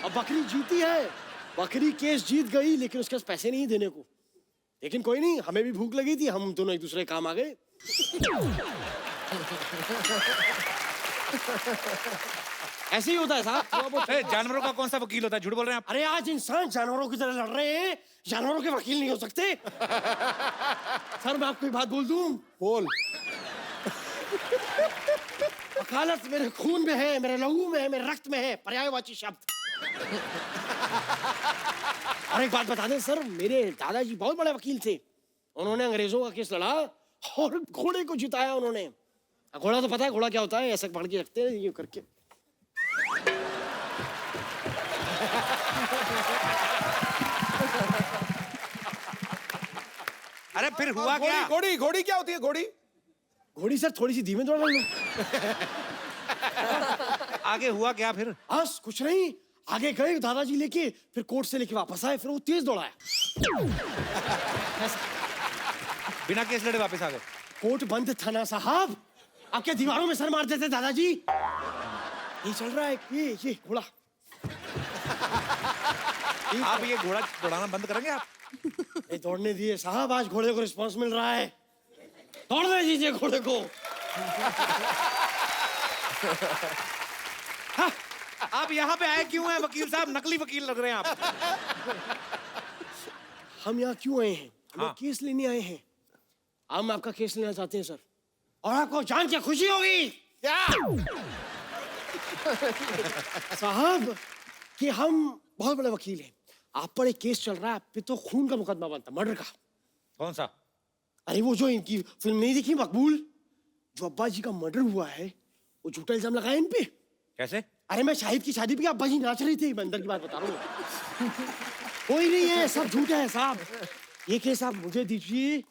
अब बकरी जीती है, बकरी केस जीत गई, लेकिन उसके पास पैसे नहीं देने को। लेकिन कोई नहीं, हमें भी भूख लगी थी, हम दोनों एक दूसरे के काम आ गए। ऐसे ही होता है साहब। जानवरों का कौन सा वकील होता है? झूठ बोल रहे हैं आप। अरे आज इंसान जानवरों की तरह लड़ रहे हैं, जानवरों के वकील नहीं हो सकते। सर मैं आपको एक बात बोल दूं। बोल। वकालत मेरे खून में है, मेरे लहू में है, मेरे रक्त में है, पर्यायवाची शब्द। और एक बात बता दें सर, मेरे दादाजी बहुत बड़े वकील थे। उन्होंने अंग्रेजों का केस लड़ा और घोड़े को जिताया उन्होंने। घोड़ा तो पता है घोड़ा क्या होता है? ऐसे पकड़ के रखते हैं ये करके। अरे फिर हुआ क्या? घोड़ी घोड़ी क्या होती है? घोड़ी घोड़ी सर थोड़ी सी धीमे दौड़ लो। आगे हुआ क्या फिर? बस कुछ नहीं, आगे गए दादाजी लेके, फिर कोर्ट से लेके वापस आए, फिर वो तेज दौड़ाया। बिना केस लड़े वापस आ गए। कोर्ट बंद था ना साहब, आपके दीवारों में सर मार देते दादाजी। ये चल रहा है, ये घोड़ा। आप ये घोड़ा दौड़ाना बंद करेंगे आप? ये दौड़ने दिए साहब, आज घोड़े को रिस्पांस मिल रहा है। दौड़ने दीजिए घोड़े को। हाँ, आप यहाँ पे आए क्यों हैं वकील साहब? नकली वकील लग रहे हैं आप। हम यहाँ क्यों आए हैं? हम हाँ। केस लेने आए हैं। हम आपका केस लेना चाहते हैं सर, और आपको जान के खुशी होगी क्या साहब कि हम बहुत बड़े वकील हैं। आप पर एक केस चल रहा है, आप पे तो खून का मुकदमा बनता, मर्डर का। कौन सा? अरे वो जो इनकी फिल्म नहीं देखी मकबूल, जो अब्बा जी का मर्डर हुआ है, वो झूठा इल्जाम लगाया इन पे। कैसे? अरे मैं शाहिद की शादी पे अब्बा जी नाच रही थी, मैं अंदर की बात बता रहा हूँ। कोई नहीं है, सब झूठा है साहब। ये केस आप मुझे दीजिए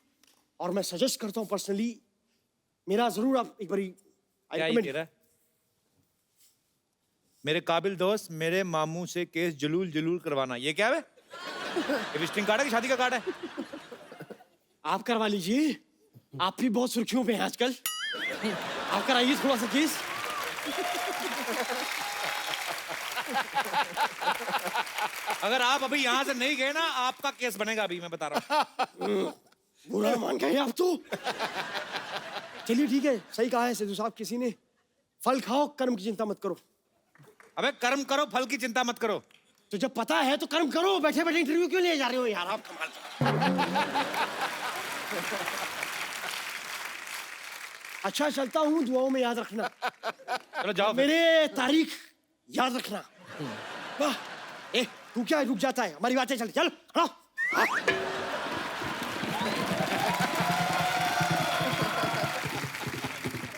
और मैं सजेस्ट करता हूँ पर्सनली, मेरा जरूर आप एक बारी क्या ये कह रहा है? मेरे काबिल दोस्त, मेरे मामू से केस जलूल जलूल करवाना। ये क्या है? ये विजिटिंग कार्ड है कि शादी का कार्ड है? आप करवा लीजिए, आप भी बहुत सुर्खियों पे हैं आजकल। आप कराइए थोड़ा सा केस। अगर आप अभी यहाँ से नहीं गए ना, आपका केस बनेगा अभी, मैं बता रहा हूँ। बुरा मान गए आप तो। चलिए ठीक है, सही कहा है सिद्धू साहब किसी ने, फल खाओ कर्म की चिंता मत करो। अबे कर्म करो, फल की चिंता मत करो। तो जब पता है तो कर्म करो, बैठे बैठे इंटरव्यू क्यों ले जा रहे हो यार आप? कमाल। अच्छा चलता हूँ, दुआओं में याद रखना। चलो जाओ फिर। मेरे तारीख याद रखना। वाह, ए तू क्या रुक जाता है? हमारी बातें चल चल हाँ।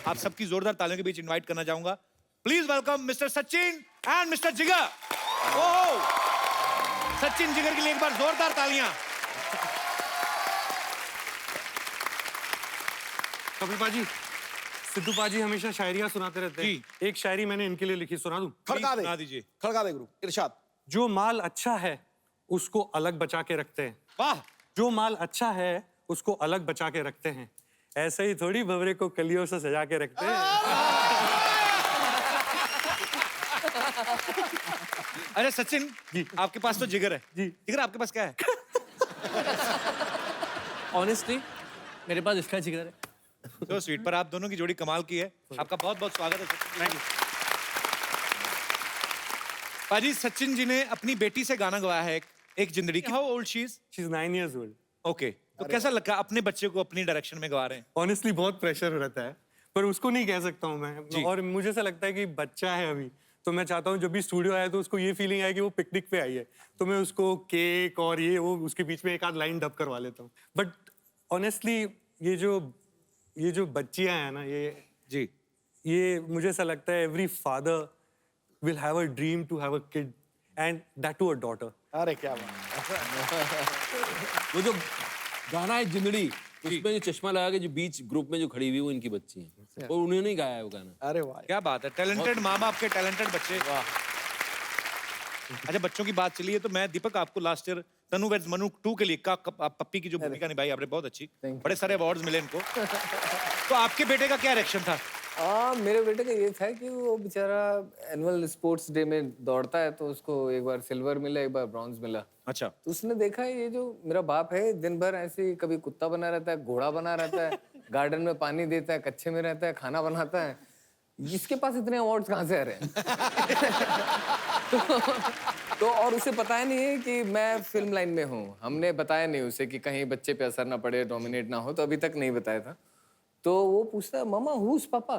आप सबकी जोरदार तालियों के बीच इनवाइट करना चाहूंगा। Please welcome mister Sachin and mister जिगर। ओह, सचिन जिगर के लिए एक बार जोरदार तालियां। कपिल पाजी, सिद्धू पाजी हमेशा शायरियां सुनाते रहते हैं। एक शायरी मैंने इनके लिए लिखी, सुना दूं? खड़का दे, सुना दीजिए। खड़का दे गुरु, इरशाद। जो माल अच्छा है उसको अलग बचा के रखते हैं। वाह। जो माल अच्छा है उसको अलग बचा के रखते हैं, ऐसे ही थोड़ी भवरे को कलियों से सजा के रखते हैं। अरे सचिन जी, आपके पास तो जिगर है। जी। जिगर आपके पास क्या है? ऑनेस्टली मेरे पास इसका जिगर है। तो स्वीट पर आप दोनों की जोड़ी कमाल की है। आपका बहुत बहुत स्वागत है सचिन। Thank you. पाजी, सचिन जी ने अपनी बेटी से गाना गवाया है, एक जिंदड़ी। How old she is? She is 9 years old। Okay, तो कैसा लगा अपने बच्चे को अपनी डायरेक्शन में गवा रहे हैं? ऑनेस्टली बहुत प्रेशर रहता है, पर उसको नहीं कह सकता हूँ जी। मैं। और मुझे ऐसा लगता है कि बच्चा है अभी, तो मैं चाहता हूँ जब भी स्टूडियो आया तो उसको ये फीलिंग आए कि वो पिकनिक पे आई है, तो मैं उसको केक और ये वो उसके बीच में एक आध लाइन डब करवा लेता हूँ। बट ऑनेस्टली ये जो बच्चियाँ हैं ना, ये मुझे ऐसा लगता है every father will have a dream to have a kid and that too a daughter. अरे क्या बात। वो जो गाना है जिंदड़ी, उसमें जो चश्मा लगा के जो बीच ग्रुप में जो खड़ी हुई वो इनकी बच्ची है, और उन्होंने ही गाया है वो गाना। अरे वाह, क्या बात है, टैलेंटेड माँ बाप के टैलेंटेड बच्चे। अच्छा, बच्चों की बात चली है तो मैं दीपक आपको लास्ट ईयर तनु वेड्स मनु 2 के लिए पप्पी की जो भूमिका निभाई आपने, बहुत अच्छी, बड़े सारे अवार्ड्स मिले इनको। तो आपके बेटे का क्या रिएक्शन था? मेरे बेटे का ये था कि वो बेचारा एनुअल स्पोर्ट्स डे में दौड़ता है, तो उसको एक बार सिल्वर मिला, एक बार ब्रॉन्ज मिला। अच्छा। तो उसने देखा ये जो मेरा बाप है दिन भर ऐसे ही कभी कुत्ता बना रहता है, घोड़ा बना रहता है, गार्डन में पानी देता है, कच्चे में रहता है, खाना बनाता है, इसके पास इतने अवार्ड्स कहाँ से आ रहे हैं? तो और उसे पता ही नहीं है कि मैं फिल्म लाइन में हूँ। हमने बताया नहीं उसे कि कहीं बच्चे पे असर ना पड़े, डोमिनेट ना हो, तो अभी तक नहीं बताया था। तो वो पूछता है, मामा हुज पापा,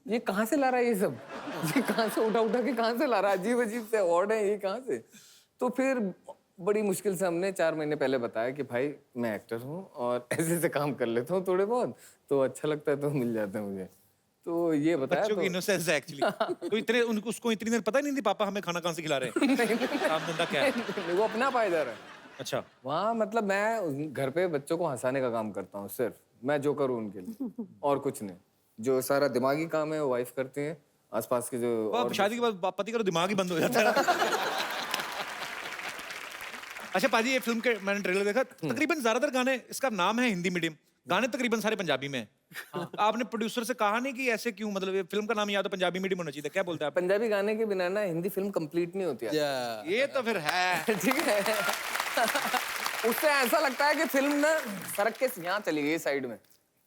ये कहाँ से ला रहा है ये सब? ये कहाँ से उठा उठा के कहाँ से ला रहा है? अजीब अजीब से अवार्ड है ये, कहाँ से? तो फिर बड़ी मुश्किल से हमने 4 महीने पहले बताया कि भाई मैं एक्टर हूँ और ऐसे ऐसे काम कर लेता हूँ थोड़े बहुत, तो अच्छा लगता है तो मिल जाता है मुझे। तो ये बताया। बच्चों की इनोसेंस है एक्चुअली। तो इतने उसको इतनी देर पता ही नहीं थी पापा हमें खाना कहाँ से खिला रहे हैं, काम धंधा क्या है। वो अपना पायदा है। अच्छा। वहाँ मतलब मैं घर पे बच्चों को हंसाने का काम करता हूँ, सिर्फ मैं जो करूँ उनके लिए, और कुछ नहीं। जो सारा दिमागी काम है वो वाइफ करती है, आसपास के जो। और शादी के बाद पति का तो दिमाग ही बंद हो जाता है। अच्छा पाजी, ये फिल्म के मैंने ट्रेलर देखा, तकरीबन ज्यादातर गाने, इसका नाम है हिंदी मीडियम, गाने तकरीबन सारे पंजाबी में हैं। आपने प्रोड्यूसर से कहा नहीं कि ऐसे क्यों, मतलब ये फिल्म का नाम या तो पंजाबी मीडियम होना चाहिए था, क्या बोलते हैं आप? पंजाबी गाने के बिना ना हिंदी फिल्म कंप्लीट नहीं होती है। ये तो फिर है। ठीक है। उससे ऐसा लगता है कि फिल्म ना सड़क के यहाँ चली गई साइड में,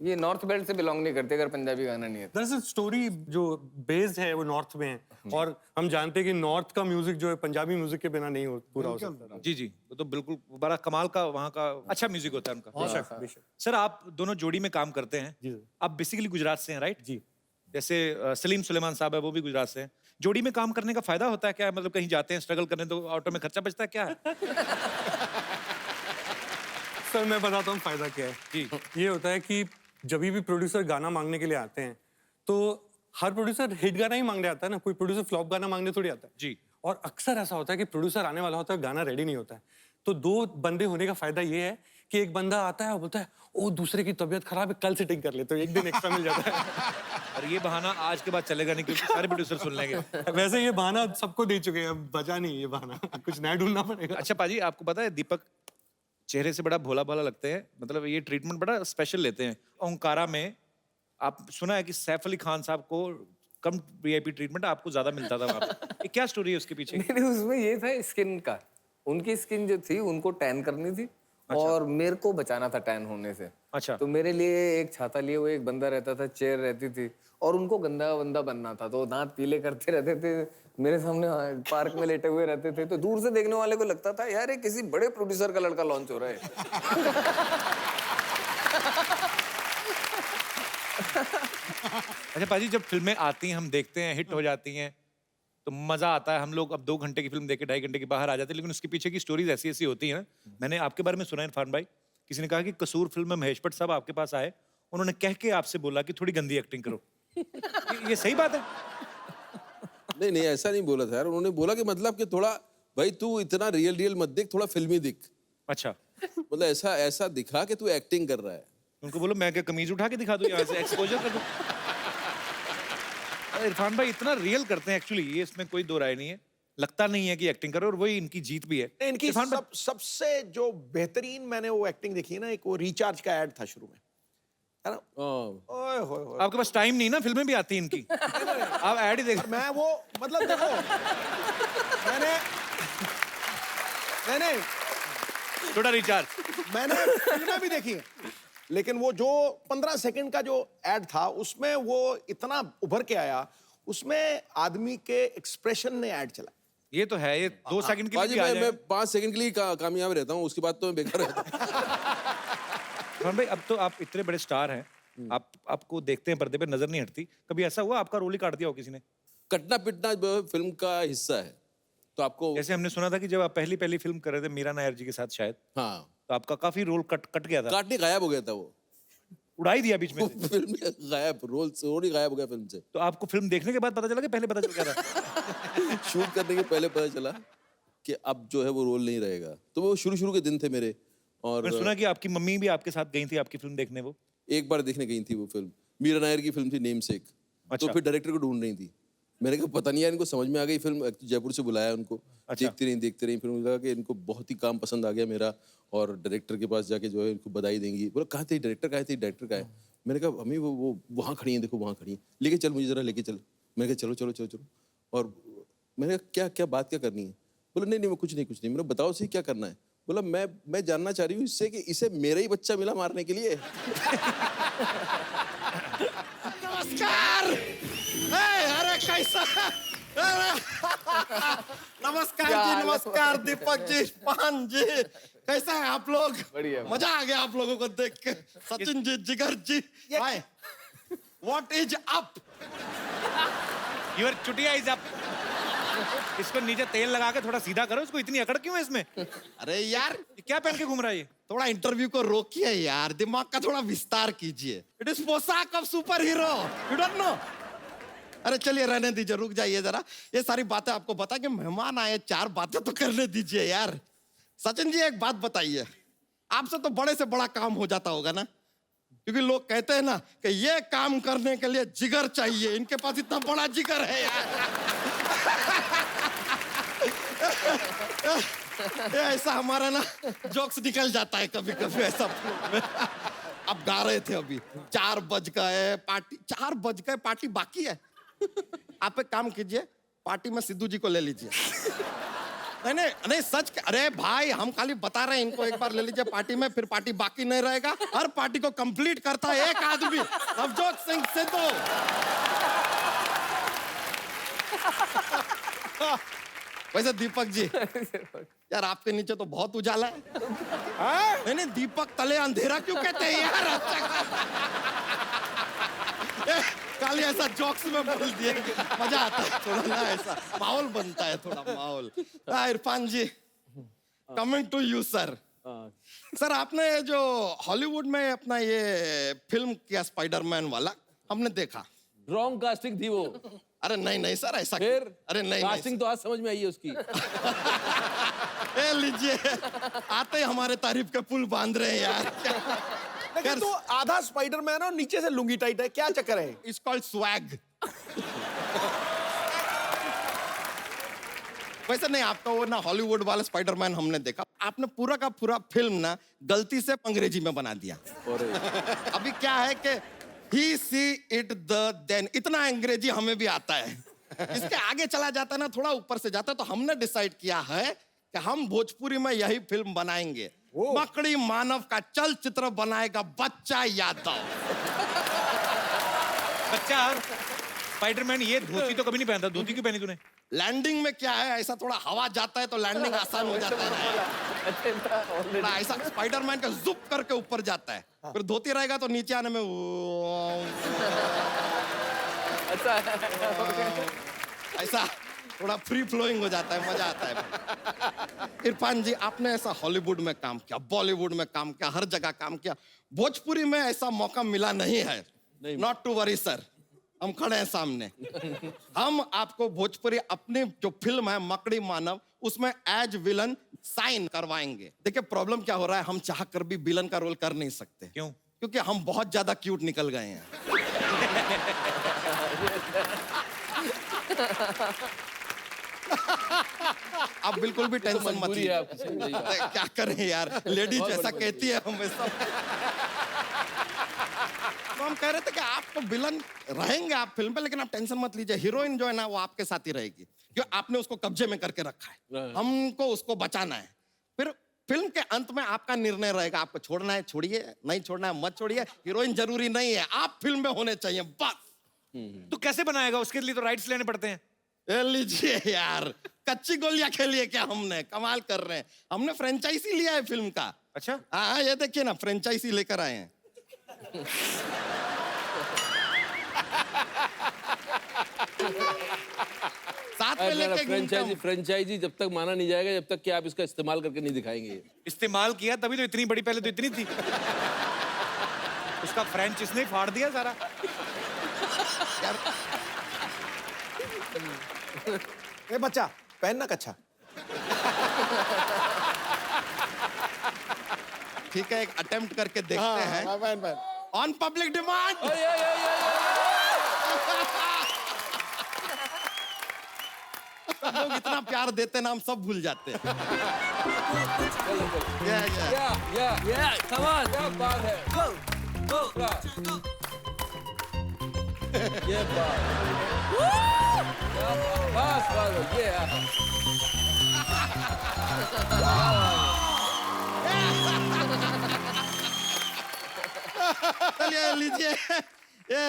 ये नॉर्थ बेल्ट से बिलोंग नहीं करते अगर पंजाबी गाना नहीं है। दरअसल स्टोरी जो बेस्ड है वो नॉर्थ में है, और हम जानते हैं कि नॉर्थ का म्यूजिक जो है पंजाबी म्यूजिक के बिना नहीं पूरा हो सकता। जी जी, वो तो बिल्कुल बड़ा कमाल का वहाँ का अच्छा म्यूजिक होता है उनका। सर आप दोनों जोड़ी में काम करते हैं, जी आप बेसिकली गुजरात से हैं, राइट? जी। जैसे सलीम सुलेमान साहब है, वो भी गुजरात से हैं। जोड़ी में काम करने का फायदा होता है क्या? मतलब कहीं जाते हैं स्ट्रगल करने तो ऑटो में खर्चा बचता है, क्या है? सर मैं बताता हूँ फायदा क्या है। जी। ये होता है कि जब भी प्रोड्यूसर गाना मांगने के लिए आते हैं तो हर प्रोड्यूसर हिट गाना ही मांगने आता है ना, कोई प्रोड्यूसर फ्लॉप गाना मांगने थोड़ी आता है। जी। और अक्सर ऐसा होता है कि प्रोड्यूसर आने वाला होता है, गाना रेडी नहीं होता है, तो 2 बंदे होने का फायदा ये है कि एक बंदा आता है और बोलता है ओ दूसरे की तबीयत खराब है, कल सिटिंग कर लेते हो, एक दिन एक्स्ट्रा मिल जाता है। और ये बहाना आज के बाद चलेगा नहीं क्योंकि सारे प्रोड्यूसर सुन लेंगे। वैसे ये बहाना सबको दे चुके हैं, अब बचा नहीं ये बहाना, कुछ नया ढूंढना पड़ेगा। अच्छा पाजी, आपको पता है दीपक चेहरे से बड़ा भोला भाला लगते हैं, मतलब ये ट्रीटमेंट बड़ा स्पेशल लेते हैं। ओंकारा में आप सुना है कि सैफ अली खान साहब को कम वीआईपी ट्रीटमेंट आपको ज्यादा मिलता था वहाँ पे। ये क्या स्टोरी है उसके पीछे? नहीं, उसमें ये था स्किन का, उनकी स्किन जो थी उनको टैन करनी थी और मेरे को बचाना था टैन होने से। अच्छा। तो मेरे लिए एक छाता लिए हुए एक बंदा रहता था, चेयर रहती थी और उनको गंदा वंदा बनना था, तो दांत पीले करते रहते थे, मेरे सामने पार्क में लेटे हुए रहते थे, तो दूर से देखने वाले को लगता था यार ये किसी बड़े प्रोड्यूसर का लड़का लॉन्च हो रहा है। अच्छा पाजी, जब फिल्में आती हैं हम देखते हैं, हिट हो जाती हैं तो मजा आता है। हम लोग अब 2 घंटे की फिल्म देख के 2.5 घंटे की बाहर आ जाते हैं, लेकिन उसके पीछे की स्टोरीज ऐसी ऐसी होती हैं ना। मैंने आपके बारे में सुना है इरफान भाई, किसी ने कहा कि कसूर फिल्म में महेश भट्ट साहब आपके पास आए, उन्होंने कह के आपसे बोला कि थोड़ी गंदी एक्टिंग करो। ये सही बात है? नहीं नहीं, ऐसा नहीं बोला था यार। उन्होंने बोला कि मतलब कि थोड़ा भाई तू इतना रियल मत दिख, थोड़ा फिल्मी दिख। अच्छा। मतलब ऐसा दिखा कि तू एक्टिंग कर रहा है। उनको बोलो मैं क्या कमीज उठा के दिखा दूं, यहाँ से एक्सपोजर कर दूं। इरफान भाई इतना रियल करते हैं एक्चुअली, ये इसमें कोई दो राय नहीं है, लगता नहीं है कि एक्टिंग करो, और वही इनकी जीत भी है। इनकी सबसे जो बेहतरीन मैंने वो एक्टिंग देखी है ना, एक वो रिचार्ज का एड था शुरू में, है ना? ओए होए होए। आपके पास टाइम नहीं ना, फिल्में भी आती हैं इनकी, आप ऐड ही देख। मैं वो मतलब देखो, मैंने थोड़ा रिचार्ज मैंने फिल्में भी देखी है, लेकिन वो जो 15 सेकंड का जो एड था उसमें वो इतना उभर के आया, उसमें आदमी के एक्सप्रेशन ने एड चला। ये तो है, ये 2 सेकंड के लिए भी आ मैं 5 सेकंड के लिए कामयाब रहता हूँ, उसके बाद तो मैं बेकार रहता हूँ। इरफान भाई अब तो आप इतने बड़े स्टार हैं, आपको देखते हैं पर्दे पे, नजर नहीं हटती, कभी ऐसा हुआ आपका रोल ही काट दिया हो किसी ने? कटना पिटना फिल्म का हिस्सा है, तो आपको जैसे हमने सुना था कि जब आप पहली फिल्म कर रहे थे मीरा नायर जी के साथ शायद, हाँ, तो आपका काफी रोल कट गया था। काटने गायब हो गया था, वो उड़ा ही दिया बीच में से। फिल्म गायब, रोल ही गायब हो गया फिल्म से। तो आपको फिल्म देखने के बाद पता चला कि पहले पता चल गया था? शूट करने के पहले पता चला कि अब जो है वो रोल नहीं रहेगा। तो वो शुरू के दिन थे मेरे। और मैं सुना कि आपकी मम्मी भी आपके साथ गई थी आपकी फिल्म देखने, वो एक बार देखने गई थी वो फिल्म, मीरा नायर की फिल्म थी नेम सेक। अच्छा। तो फिर डायरेक्टर को ढूंढ रही थी, मैंने कहा पता नहीं यार इनको समझ में आ गई फिल्म, जयपुर से बुलाया उनको। अच्छा। देखते रही फिर मुझे लगा कि इनको बहुत ही काम पसंद आ गया मेरा, और डायरेक्टर के पास जाके जो है इनको बधाई देंगी। बोला कहाँ थे डायरेक्टर, डायरेक्टर कहाँ है? मैंने कहा मम्मी वो वहाँ खड़ी है, देखो वहाँ खड़ी है, लेके चल मुझे जरा, लेके चल। मैंने कहा चलो। और मैंने कहा क्या बात क्या करनी है? बोला नहीं मैं कुछ नहीं। मैंने बताओ सही क्या करना है? बोला मैं जानना चाह रही हूँ इससे कि इसे मेरा ही बच्चा मिला मारने के लिए। नमस्कार। अरे कैसा? नमस्कार जी, नमस्कार दीपक जी, पान जी, कैसा है आप लोग? बढ़िया। मजा आ गया आप लोगों को देख के। Sachin ji, Jigar ji, hi, what is up? Your चुटिया इज अप। इसको नीचे तेल लगा के थोड़ा सीधा करो, इसको इतनी अकड़ क्यों है इसमें? अरे यार, ये क्या पहन के घूम रहा है ये? थोड़ा इंटरव्यू को रोकिए यार, दिमाग का थोड़ा विस्तार कीजिए। इट इज पोशाक of super hero, you don't know? अरे चलिए रहने दीजिए, रुक जाइए जरा, ये सारी बातें आपको बता के मेहमान आए, 4 बातें तो करने दीजिए यार। सचिन जी एक बात बताइए, आपसे तो बड़े से बड़ा काम हो जाता होगा ना, क्योंकि लोग कहते हैं ना कि ये काम करने के लिए जिगर चाहिए, इनके पास इतना बड़ा जिगर है यार। ये ऐसा हमारा ना जोक्स निकल जाता है कभी कभी ऐसा। अब गा रहे थे अभी, 4 बज गए, पार्टी बाकी है। आप एक काम कीजिए, पार्टी में सिद्धू जी को ले लीजिए। नहीं सच, अरे भाई हम खाली बता रहे हैं इनको, एक बार ले लीजिए पार्टी में, फिर पार्टी बाकी नहीं रहेगा। हर पार्टी को कंप्लीट करता है एक आदमी, नवजोत सिंह सिद्धू। वैसे दीपक जी यार, आपके नीचे तो बहुत उजाला है। नहीं दीपक तले अंधेरा क्यों कहते हैं यार? खाली ऐसा जोक्स में बोल दिए, मजा आता है थोड़ा ना, ऐसा माहौल बनता है, थोड़ा माहौल। Irfan ji, coming to you sir. Sir आपने जो हॉलीवुड में अपना ये फिल्म किया स्पाइडरमैन वाला, हमने देखा। रॉन्ग कास्टिंग थी वो। अरे नहीं सर, ऐसा फिर अरे नहीं कास्टिंग तो आज समझ में आई है उसकी। ए लीजिए, आते ही हमारे तारीफ के पुल बांध रहे हैं यार। लेकिन तो आधा स्पाइडरमैन और नीचे से लुंगी टाइट है, क्या चक्कर है? It's called swag. वैसे नहीं, आपका वो ना हॉलीवुड वाला स्पाइडरमैन हमने देखा, आपने पूरा का पूरा फिल्म ना गलती से अंग्रेजी में बना दिया। अभी क्या है कि ही सी इट द देन, इतना अंग्रेजी हमें भी आता है। इसके आगे चला जाता है ना, थोड़ा ऊपर से जाता है, तो हमने डिसाइड किया है कि हम भोजपुरी में यही फिल्म बनाएंगे। मकड़ी मानव का चलचित्र बनाएगा बच्चा यादव। बच्चा स्पाइडरमैन ये धोती तो कभी नहीं पहनता, धोती क्यों पहनी तूने? लैंडिंग में क्या है, ऐसा थोड़ा हवा जाता है तो लैंडिंग आसान हो जाता है। ना ऐसा स्पाइडरमैन का जुप करके ऊपर जाता है, फिर धोती रहेगा तो नीचे आने में ऐसा थोड़ा फ्री फ्लोइंग हो जाता है, मजा आता है। इरफान जी, आपने ऐसा हॉलीवुड में काम किया, बॉलीवुड में काम किया, हर जगह काम किया, भोजपुरी में ऐसा मौका मिला नहीं है। नॉट टू वरी सर, हम खड़े हैं सामने। हम आपको भोजपुरी अपनी जो फिल्म है मकड़ी मानव, उसमें एज विलन साइन करवाएंगे। देखिए प्रॉब्लम क्या हो रहा है, हम चाह कर भी विलन का रोल कर नहीं सकते। क्यों? क्योंकि हम बहुत ज्यादा क्यूट निकल गए हैं। आप बिल्कुल भी टेंशन मत लीजिए। क्या करें यार, लेडीज जैसा कहती है हमेशा। तो हम कह रहे थे कि आप तो विलन रहेंगे आप फिल्म पे, लेकिन आप टेंशन मत लीजिए, हीरोइन जो है ना वो आपके साथ ही रहेगी, क्यों आपने उसको कब्जे में करके रखा है, हमको उसको बचाना है। फिर फिल्म के अंत में आपका निर्णय रहेगा, आपको छोड़ना है छोड़िए, नहीं छोड़ना है मत छोड़िए, हीरोइन जरूरी नहीं है, आप फिल्म में होने चाहिए बस। तू कैसे बनाएगा? उसके लिए तो राइट्स लेने पड़ते हैं। ए लीजिए यार, कच्ची गोलियां खेली है क्या हमने? कमाल कर रहे हैं, हमने फ्रेंचाइजी लिया है फिल्म का। अच्छा? हाँ, ये देखिए ना, फ्रेंचाइजी लेकर आए हैं। साथ में लेके फ्रेंचाइजी जब तक माना नहीं जाएगा, जब तक कि आप इसका इस्तेमाल करके नहीं दिखाएंगे। इस्तेमाल किया तभी तो इतनी बड़ी, पहले तो इतनी थी। उसका फ्रेंच इसने फाड़ दिया सारा। ए बच्चा, पहनना कच्छा। ठीक है, एक अटेम्प्ट करके देखते हैं। On public demand. लोग इतना प्यार देते हैं ना, हम सब भूल जाते हैं। Come on, क्या बात है? ये बात। चलिए लीजिए, ये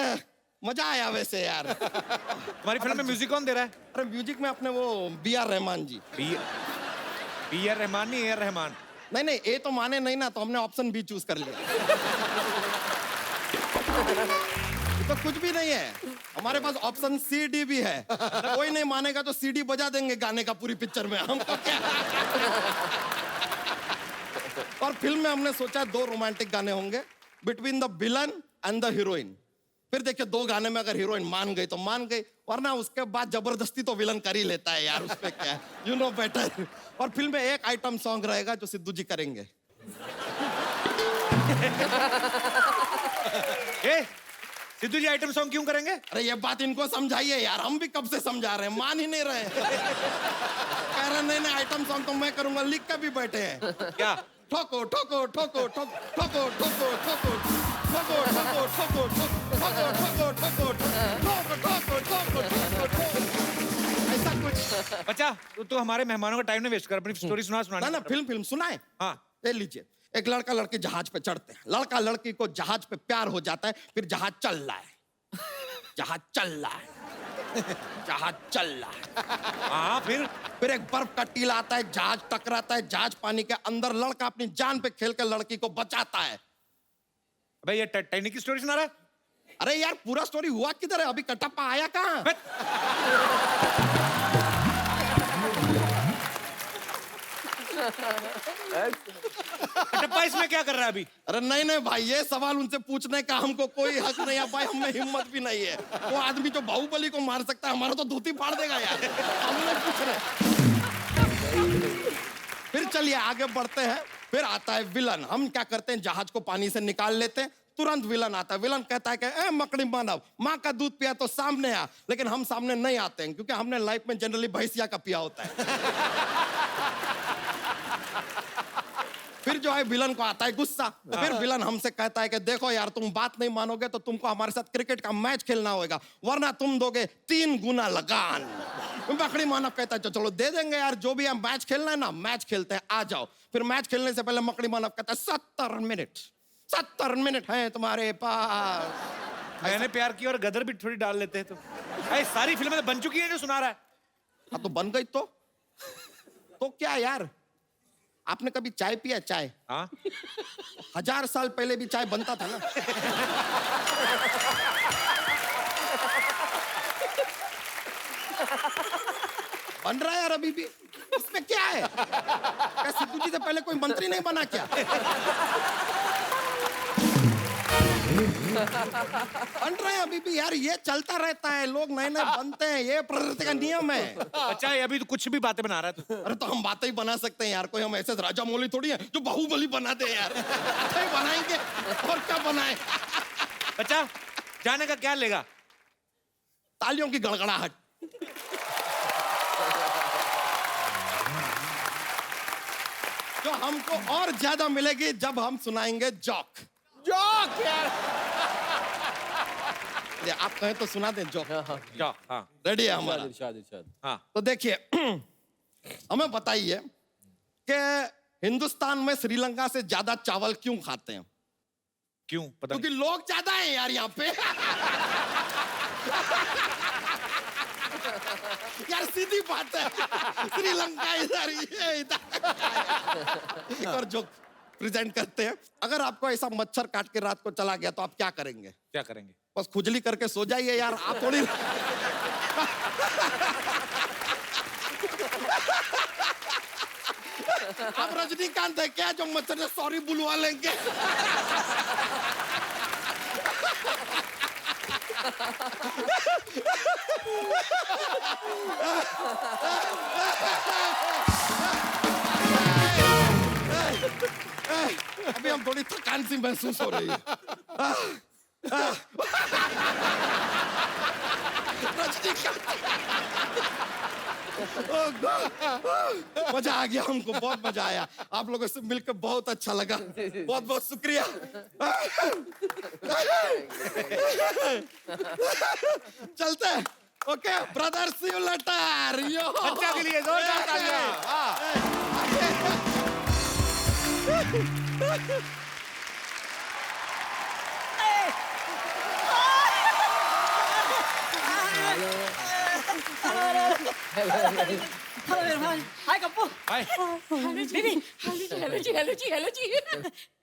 मजा आया वैसे यार। तुम्हारी फिल्म में म्यूजिक कौन दे रहा है? अरे म्यूजिक में अपने वो B.R. रहमान जी। B.R. रहमान नहीं, A.R. रहमान। नहीं नहीं, ए तो माने नहीं ना, तो हमने ऑप्शन बी चूज कर लिया। तो कुछ भी नहीं है, हमारे पास ऑप्शन CD भी है। कोई नहीं मानेगा तो CD बजा देंगे गाने का पूरी पिक्चर में, हमको क्या। और फिल्म में हमने सोचा 2 रोमांटिक गाने होंगे between the villain and the heroine. फिर देखिए 2 गाने में अगर हीरोइन मान गई तो मान गई, वरना उसके बाद जबरदस्ती तो विलन कर ही लेता है यार, उसमें क्या है, यू नो बेटर। और फिल्म में एक आइटम सॉन्ग रहेगा जो सिद्धू जी करेंगे। सिद्धू जी आइटम सॉन्ग क्यों करेंगे? अरे ये बात इनको समझाइए यार, हम भी कब से समझा रहे हैं, मान ही नहीं रहे। कह रहे नहीं नहीं, आइटम सॉन्ग तो मैं करूंगा, लिख के भी बैठे हैं। क्या? ठोको ठोको ठोको ठोको ठोको ठोको ठोको ठोको ठोको ठोको ठोको ठोको ठोको ठोको ठोको, ऐसा कुछ। बच्चा, तू हमारे मेहमानों का टाइम नहीं वेस्ट कर, अपनी स्टोरी सुना। ना फिल्म सुनाए। हाँ, ले लीजिए। एक लड़का लड़की जहाज पे चढ़ते हैं, लड़का लड़की को जहाज पे प्यार हो जाता है, फिर जहाज चल रहा है, जहाज चल रहा है, जहाज चल रहा है। हाँ, फिर एक बर्फ का टीला आता है, जहाज टकराता है, जहाज पानी के अंदर, लड़का अपनी जान पे खेल कर लड़की को बचाता है। भाई ये टाइटैनिक की स्टोरी सुना रहा है? अरे यार पूरा स्टोरी हुआ किधर है, अभी कटप्पा आया कहाँ? कटप्पा इसमें क्या कर रहा है अभी? अरे नहीं नहीं भाई, ये सवाल उनसे पूछने का हमको कोई हक नहीं है भाई, हमें हिम्मत भी नहीं है। वो आदमी जो बाहुबली को मार सकता है, हमारा तो धोती फाड़ देगा यार। हम नहीं पूछ रहे। फिर चलिए आगे बढ़ते हैं। फिर आता है विलन। हम क्या करते हैं, जहाज को पानी से निकाल लेते हैं, तुरंत विलन आता है। विलन कहता है कि ए मकड़ी मानव, माँ का दूध पिया तो सामने आ। लेकिन हम सामने नहीं आते हैं, क्योंकि हमने लाइफ में जनरली भैंसिया का पिया होता है। फिर जो है विलन को आता है गुस्सा। फिर विलन हमसे कहता है कि देखो यार, तुम बात नहीं मानोगे तो तुमको हमारे साथ क्रिकेट का मैच खेलना होगा, वरना तुम दोगे 3 गुना लगान। मकड़ी मानव कहता है चलो दे देंगे यार, जो भी है मैच खेलना है ना, मैच खेलते हैं, आ जाओ। फिर मैच खेलने से पहले मकड़ी मानव कहता है 70 मिनट है तुम्हारे पास। मैंने प्यार किया और गदर भी थोड़ी डाल लेते हैं तो। अरे सारी फिल्में तो बन चुकी हैं जो सुना रहा है। हाँ तो बन गई तो क्या यार, आपने कभी चाय पिया? चाय? हाँ 1000 साल पहले भी चाय बनता था ना। बन रहा है यार अभी भी, इसमें क्या है? क्या सिद्धू जी से पहले कोई मंत्री नहीं बना क्या? बन रहे हैं अभी भी यार, ये चलता रहता है, लोग नए नए बनते हैं, ये प्रकृति का नियम है। अच्छा अभी तो कुछ भी बातें बना रहा है तू। अरे तो हम बातें ही बना सकते हैं यार, कोई हम ऐसे राजा मौली थोड़ी है जो बाहुबली बना दे यार। अच्छा ही बनाएंगे और क्या बनाए। अच्छा जाने का क्या लेगा? तालियों की गड़गड़ाहट। जो हमको और ज्यादा मिलेगी जब हम सुनाएंगे जोक। जोक यार, आप कहें तो सुना दें जोक। जोक हाँ रेडी है हमारा? इरशाद। हाँ तो देखिए, हमें बताइए कि हिंदुस्तान में श्रीलंका से ज्यादा चावल क्यों खाते हैं? क्यों? पता क्योंकि लोग ज्यादा हैं यार यहाँ पे। यार सीधी बात है, श्रीलंका इधर, ये इधर। एक और जोक प्रेजेंट करते हैं। अगर आपको ऐसा मच्छर काट के रात को चला गया तो आप क्या करेंगे? क्या करेंगे? बस खुजली करके सो जाइए यार, आप थोड़ी। आप रजनीकांत है क्या जो मच्छर से सॉरी बुलवा लेंगे? अभी हम थोड़ी थकान सी महसूस हो रही है। मजा आ गया, हमको बहुत मजा आया, आप लोगों से मिलकर बहुत अच्छा लगा, बहुत बहुत शुक्रिया। चलते हैं, okay brother, see you later. Yo बच्चा के लिए जोरदार तालियां। Hello Irfan. Hi Kappu. Hi baby. Hello जी।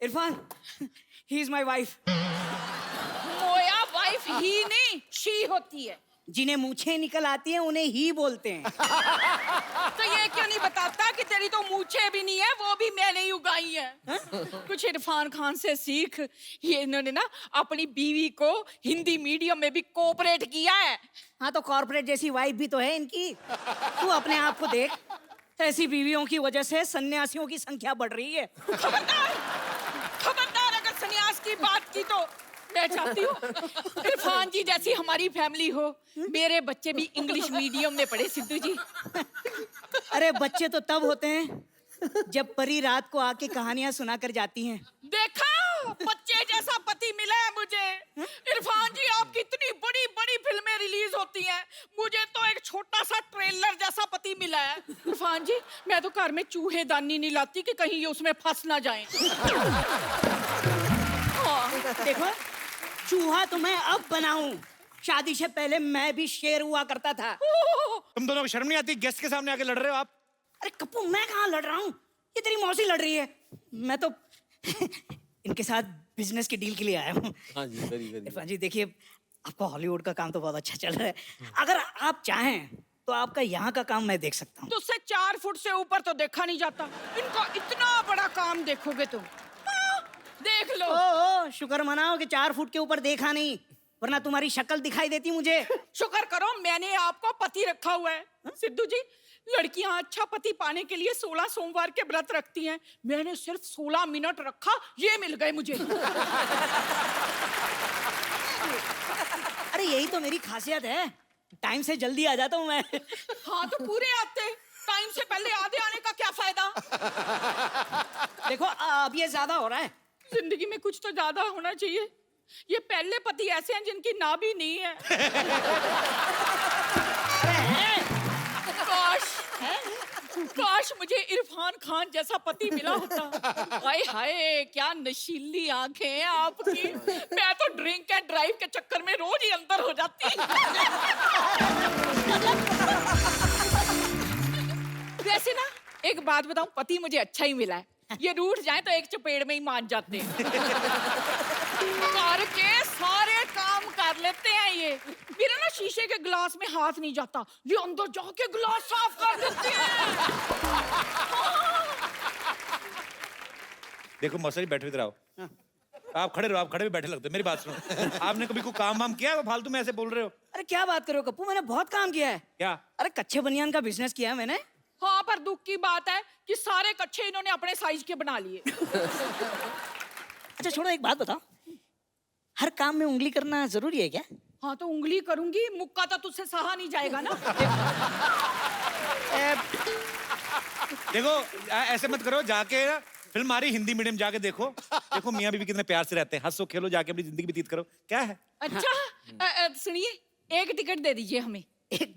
Irfan, he is my wife. मोया वाइफ ही नहीं, शी होती है। जिन्हें मूछें निकल आती हैं उन्हें ही बोलते हैं। तो ये क्यों नहीं बताता कि तेरी तो मूछें भी नहीं है, वो भी मैंने ही उगाई है? कुछ इरफान खान से सीख। ये इन्होंने ना अपनी बीवी को हिंदी मीडियम में भी कोऑपरेट किया है। हाँ तो कॉर्पोरेट जैसी वाइफ भी तो है इनकी। तू अपने आप को देख, ऐसी बीवियों की वजह से सन्यासियों की संख्या बढ़ रही है। खबरदार अगर सन्यास की बात की तो मैं चाहती हूँ इरफान जी जैसी हमारी फैमिली हो, मेरे बच्चे भी इंग्लिश मीडियम में पढ़े। सिद्धू जी, अरे बच्चे तो तब होते हैं जब परी रात को आके कहानियां सुना कर जाती हैं। देखा, बच्चे जैसा पति मिला है मुझे। इरफान जी, आपकी इतनी बड़ी बड़ी फिल्में रिलीज होती हैं, मुझे तो एक छोटा सा ट्रेलर जैसा पति मिला है। इरफान जी, मैं तो घर में चूहेदानी नहीं लाती कि कहीं ये उसमें फंस ना जाए। देखो, चूहा तो मैं अब बनाऊं, शादी से पहले मैं भी शेर हुआ करता था। तुम दोनों को शर्म नहीं आती? गेस्ट के सामने आके लड़ रहे हो आप। अरे कप्पू, मैं कहाँ लड़ रहा हूँ, ये तेरी मौसी लड़ रही है। मैं तो इनके साथ बिजनेस की डील के लिए आया हूँ। हाँ जी, वेरी इरफान जी देखिए, आपका हॉलीवुड का काम तो बहुत अच्छा चल रहा है। अगर आप चाहें तो आपका यहाँ का काम मैं देख सकता हूँ। तुझसे 4 फुट से ऊपर तो देखा नहीं जाता, इनका इतना बड़ा काम देखोगे तुम। देख लो। ओ, शुक्र मनाओ कि 4 फुट के ऊपर देखा नहीं, वरना तुम्हारी शक्ल दिखाई देती मुझे। शुक्र करो मैंने आपको पति रखा हुआ है। सिद्धू जी, लड़कियां अच्छा पति पाने के लिए 16 सोमवार के व्रत रखती हैं। मैंने सिर्फ 16 मिनट रखा, ये मिल गए मुझे। अरे यही तो मेरी खासियत है, टाइम से जल्दी आ जाता हूँ मैं। हाँ तो पूरे आते, टाइम से पहले आधे आने का क्या फायदा। देखो अब ये ज्यादा हो रहा है। जिंदगी में कुछ तो ज्यादा होना चाहिए। ये पहले पति ऐसे हैं जिनकी नाभि नहीं है। काश मुझे इरफान खान जैसा पति मिला होता। हाय हाय क्या नशीली आंखें हैं आपकी। मैं तो ड्रिंक एंड ड्राइव के चक्कर में रोज ही अंदर हो जाती। वैसे ना एक बात बताऊं, पति मुझे अच्छा ही मिला है। ये रूठ जाए तो एक चपेड़ में ही मान जाते हैं। घर के सारे काम कर लेते हैं ये। मेरा ना शीशे के गिलास में हाथ नहीं जाता, ये अंदर जाके गिलास साफ कर देते हैं। देखो मौसा जी, बैठे इधर आओ। आप खड़े रहो, आप खड़े भी बैठे लगते हो। मेरी बात सुनो, आपने कभी कोई काम वाम किया है? फालतू में ऐसे बोल रहे हो। अरे क्या बात कर रहे हो कप्पू, मैंने बहुत काम किया है। क्या? अरे कच्चे बनियान का बिजनेस किया है मैंने। हाँ पर दुख की बात है कि सारे कच्चे इन्होंने अपने साइज के बना लिए। अच्छा छोड़ो, एक बात बताओ, हर काम में उंगली करना जरूरी है क्या? हाँ तो उंगली करूंगी, मुक्का तो तुझसे सहा नहीं जाएगा ना। देखो ऐसे मत करो, जाके ना फिल्म आ रही हिंदी मीडियम, जाके देखो। देखो मियाँ बीवी कितने प्यार से रहते हैं, हंसो खेलो, जाके अपनी जिंदगी व्यतीत करो। क्या है? अच्छा सुनिए, एक टिकट दे दीजिए हमें। एक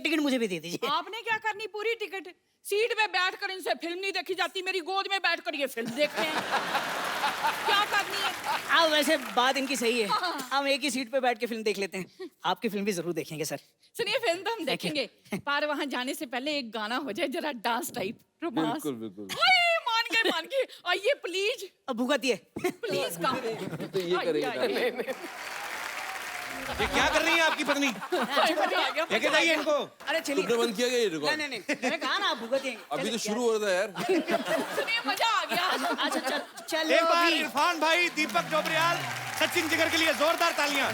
टिकट मुझे भी दे दीजिए। आपने क्या करनी, पूरी टिकट। सीट पे बैठकर इनसे फिल्म नहीं देखी जाती, मेरी गोद में बैठकर ये फिल्म देखते हैं। क्या करनी है? हाँ वैसे बात इनकी सही है, हम एक ही सीट पे बैठ के फिल्म देख लेते हैं। आपकी फिल्म भी जरूर देखेंगे सर। सुनिए, फिल्म तो हम देखेंगे, पर वहाँ जाने से पहले एक गाना हो जाए जरा डांस टाइप, रोमांस। बिल्कुल बिल्कुल। मान के आइए प्लीज। अब भुगतिए प्लीज कम। तो ये करेगा। ये क्या कर रही है आपकी पत्नी? लेके जाइए इनको। अरे चलिए। तुमने बंद किया क्या ये रिकॉर्ड? नहीं मैंने कहा ना आप भुगतिए। अभी तो शुरू हो रहा था यार। सुनिए मजा आ गया। अच्छा चलो एक बार इरफान भाई, दीपक जोबरियाल, सचिन जिगर के लिए जोरदार तालियां।